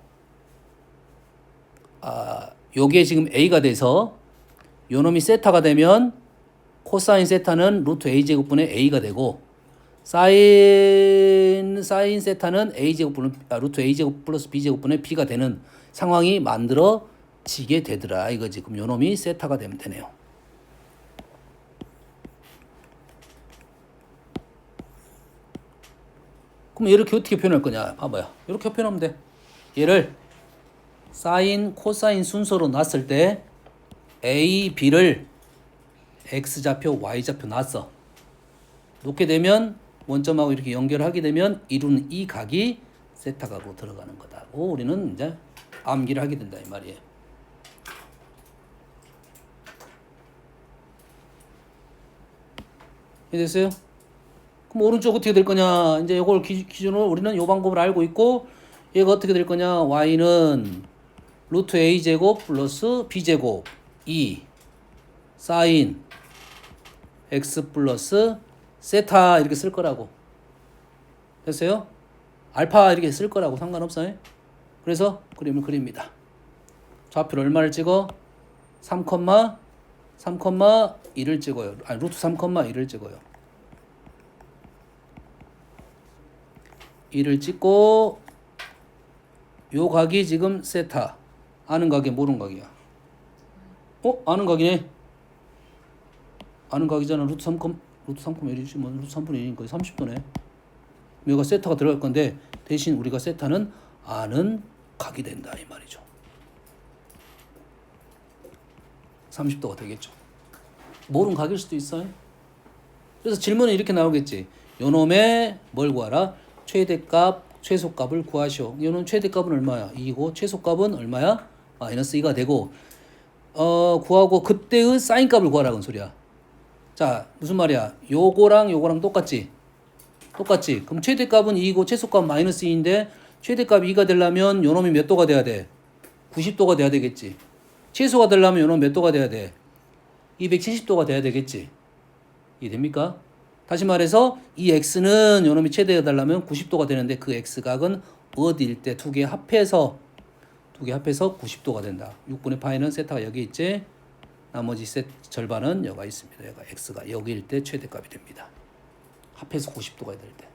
요게 지금 a가 돼서 요 놈이 세타가 되면 코사인 세타는 루트 a제곱분의 a가 되고 사인 세타는 루트 a제곱 플러스 b제곱분의 b가 되는 상황이 만들어지게 되더라 이거지. 그럼 요 놈이 세타가 되면 되네요. 그럼 이렇게 어떻게 표현할 거냐? 봐봐요. 이렇게 표현하면 돼. 얘를 사인, 코사인 순서로 놨을 때 A, B를 X좌표, Y좌표 놨어. 놓게 되면 원점하고 이렇게 연결하게 되면 이루는 이 각이 세타각으로 들어가는 거다고 우리는 이제 암기를 하게 된다 이 말이에요. 이해됐어요? 그럼 오른쪽 어떻게 될 거냐? 이제 이걸 기준으로 우리는 이 방법을 알고 있고 얘가 어떻게 될 거냐? y는 루트 a제곱 플러스 b제곱 2 사인 x 플러스 세타 이렇게 쓸 거라고. 됐어요? 알파 이렇게 쓸 거라고 상관없어요. 그래서 그림을 그립니다. 좌표를 얼마를 찍어? 3,2를 찍어요. 아니 루트 3,2를 찍어요. 2를 찍고 요 각이 지금 세타. 아는 각이 모르는 각이야. 아는 각이네. 아는 각이잖아. 루트 3,1이지 뭐 루트 3분의 1이니까 30도네. 여기가 세타가 들어갈 건데 대신 우리가 세타는 아는 각이 된다 이 말이죠. 30도가 되겠죠. 모르는 각일 수도 있어요. 그래서 질문은 이렇게 나오겠지. 요놈의 뭘 구하라? 최대값, 최소값을 구하시오. 요놈 최대값은 얼마야? 2이고 최소값은 얼마야? 마이너스 2가 되고 구하고 그때의 사인값을 구하라는 소리야. 자, 무슨 말이야? 요거랑 똑같지? 똑같지? 그럼 최대값은 2이고 최소값은 마이너스 2인데 최대값이 2가 되려면 요놈이 몇 도가 돼야 돼? 90도가 돼야 되겠지. 최소가 되려면 요놈 몇 도가 돼야 돼? 270도가 돼야 되겠지. 이해됩니까? 다시 말해서 이 x는 요놈이 최대가 되려면 90도가 되는데 그 x각은 어디일 때 두 개 합해서 90도가 된다. 6분의 파이는 세타가 여기 있지. 나머지 절반은 여기가 있습니다. 여기가 x가 여기일 때 최대값이 됩니다. 합해서 90도가 될 때.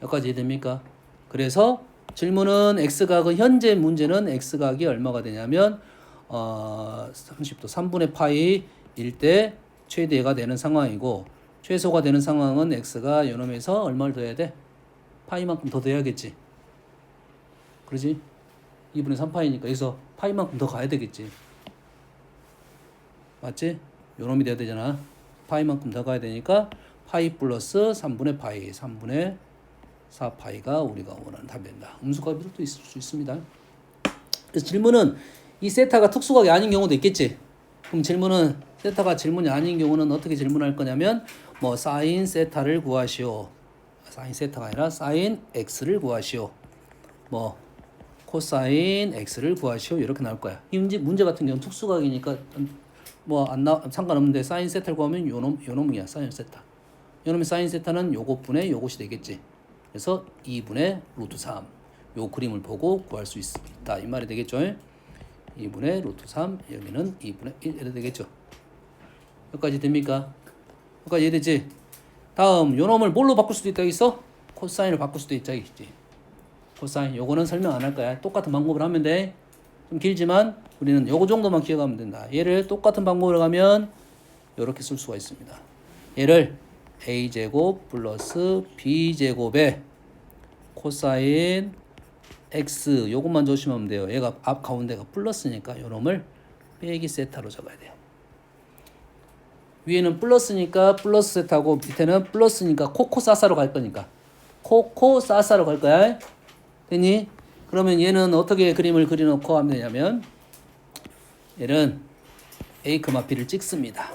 여기까지 이해됩니까? 그래서 질문은 x각은 현재 문제는 x각이 얼마가 되냐면 30도 3분의 파이일 때 최대가 되는 상황이고 최소가 되는 상황은 x가 요놈에서 얼마를 더해야 돼? 파이만큼 더 더해야겠지. 그러지? 2분의 3파이니까 여기서 파이만큼 더 가야 되겠지. 맞지? 요놈이 돼야 되잖아. 파이만큼 더 가야 되니까 파이 플러스 3분의 파이 3분의 4파이가 우리가 원하는 답이 된다. 음수값도 있을 수 있습니다. 그래서 질문은 이 세타가 특수각이 아닌 경우도 있겠지. 그럼 질문은 세타가 질문이 아닌 경우는 어떻게 질문할 거냐면 뭐 사인 세타를 구하시오. 사인 세타가 아니라 사인 x를 구하시오. 뭐 코사인 x를 구하시오. 이렇게 나올 거야. 이 문제 같은 경우는 특수각이니까 뭐 상관없는데 사인 세타를 구하면 요놈이야. 사인 세타. 요놈의 사인 세타는 요것분의 요것이 되겠지. 그래서 2분의 루트 3. 요 그림을 보고 구할 수 있다. 이 말이 되겠죠. 2분의 루트 3. 여기는 2분의 1 이렇게 되겠죠. 여기까지 됩니까? 여기까지 이해되지? 다음 요놈을 뭘로 바꿀 수도 있다 있어? 코사인을 바꿀 수도 있다 있지. 코사인 요거는 설명 안 할 거야. 똑같은 방법을 하면 돼. 좀 길지만 우리는 요거 정도만 기억하면 된다. 얘를 똑같은 방법으로 가면 요렇게 쓸 수가 있습니다. 얘를 a제곱 플러스 b제곱에 코사인 x 요것만 조심하면 돼요. 얘가 앞 가운데가 플러스니까 요놈을 빼기 세타로 적어야 돼요. 위에는 플러스니까 플러스 세타고 밑에는 플러스니까 코코사사로 갈 거니까 코코사사로 갈 거야. 됐니? 그러면 얘는 어떻게 그림을 그려놓고 하면 되냐면 얘는 a, b를 찍습니다.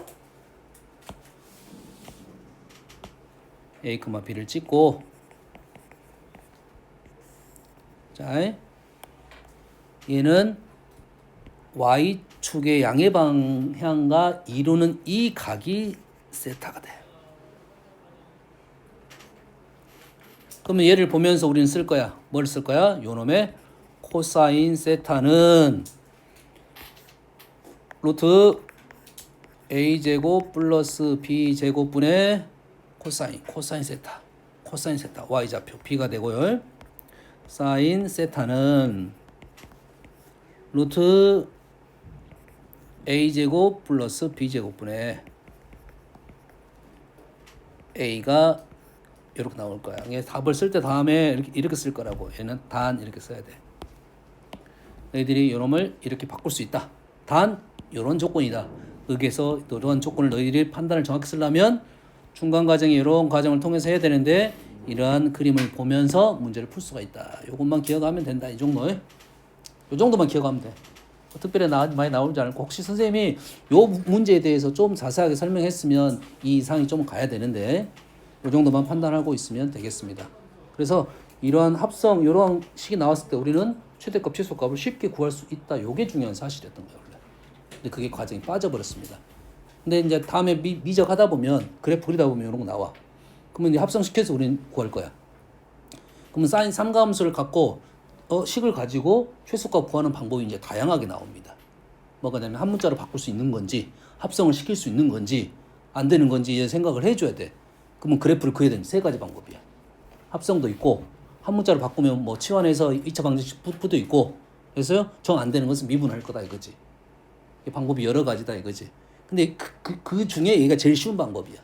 a, b를 찍고 자 얘는 y축의 양의 방향과 이루는 이 각이 세타가 돼. 그러면 얘를 보면서 우리는 쓸 거야. 뭘 쓸 거야? 요놈의 코사인 세타는 루트 a제곱 플러스 b제곱분의 코사인 세타 y좌표 b가 되고요. 사인 세타는 루트 a제곱 플러스 b제곱분의 a가 이렇게 나올 거야. 이게 답을 쓸 때 다음에 이렇게 쓸 거라고. 얘는 단 이렇게 써야 돼. 너희들이 이놈을 이렇게 바꿀 수 있다. 단 이런 조건이다. 여기에서 이런 조건을 너희들이 판단을 정확히 쓰려면 중간 과정에 이런 과정을 통해서 해야 되는데 이러한 그림을 보면서 문제를 풀 수가 있다. 이것만 기억하면 된다. 이 정도. 이 정도만 기억하면 돼. 특별히 많이 나오지 않고 혹시 선생님이 이 문제에 대해서 좀 자세하게 설명했으면 이 이상이 좀 가야 되는데 이 정도만 판단하고 있으면 되겠습니다. 그래서 이러한 합성, 이런 식이 나왔을 때 우리는 최대값, 최소값을 쉽게 구할 수 있다. 이게 중요한 사실이었던 거예요. 원래. 근데 그게 과정이 빠져버렸습니다. 근데 이제 다음에 미적하다 보면 그래프 그리다 보면 이런 거 나와. 그러면 이제 합성시켜서 우리는 구할 거야. 그러면 사인 삼가함수를 갖고 식을 가지고 최소값 구하는 방법이 이제 다양하게 나옵니다. 뭐가 냐면 한 문자로 바꿀 수 있는 건지 합성을 시킬 수 있는 건지 안 되는 건지 이제 생각을 해줘야 돼. 그러면 그래프를 그려야 되는 세 가지 방법이야. 합성도 있고 한 문자로 바꾸면 뭐 치환해서 2차 방정식도 있고 그래서 정 안 되는 것은 미분할 거다 이거지. 방법이 여러 가지다 이거지. 근데 그 중에 얘가 제일 쉬운 방법이야.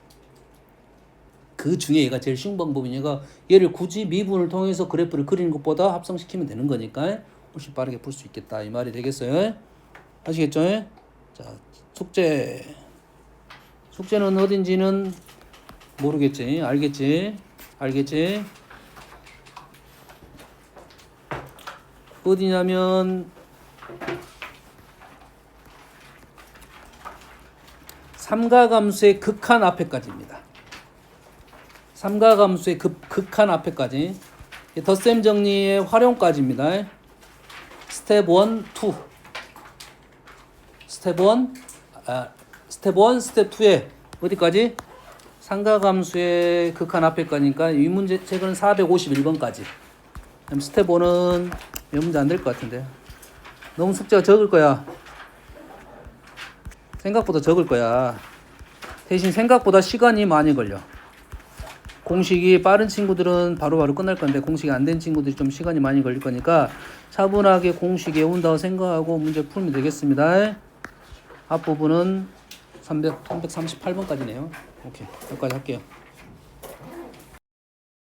그 중에 얘가 제일 쉬운 방법이니까 얘를 굳이 미분을 통해서 그래프를 그리는 것보다 합성시키면 되는 거니까 훨씬 빠르게 풀 수 있겠다 이 말이 되겠어요. 아시겠죠? 자, 숙제는 어딘지는 모르겠지. 알겠지? 어디냐면 삼가함수의 극한 앞에까지입니다. 삼가함수의 극한 앞에까지. 덧셈 정리의 활용까지입니다. 스텝 1, 2. 스텝 1, 스텝 2에 어디까지? 상가함수의 극한 앞에 거니까 이 문제 책은 451번까지. 그럼 스텝 1은 몇 문제 안 될 것 같은데. 너무 숙제가 적을 거야. 생각보다 적을 거야. 대신 생각보다 시간이 많이 걸려. 공식이 빠른 친구들은 바로바로 끝날 건데 공식이 안 된 친구들이 좀 시간이 많이 걸릴 거니까 차분하게 공식 외운다고 생각하고 문제 풀면 되겠습니다. 앞부분은 338번까지네요. 오케이, 여기까지 할게요.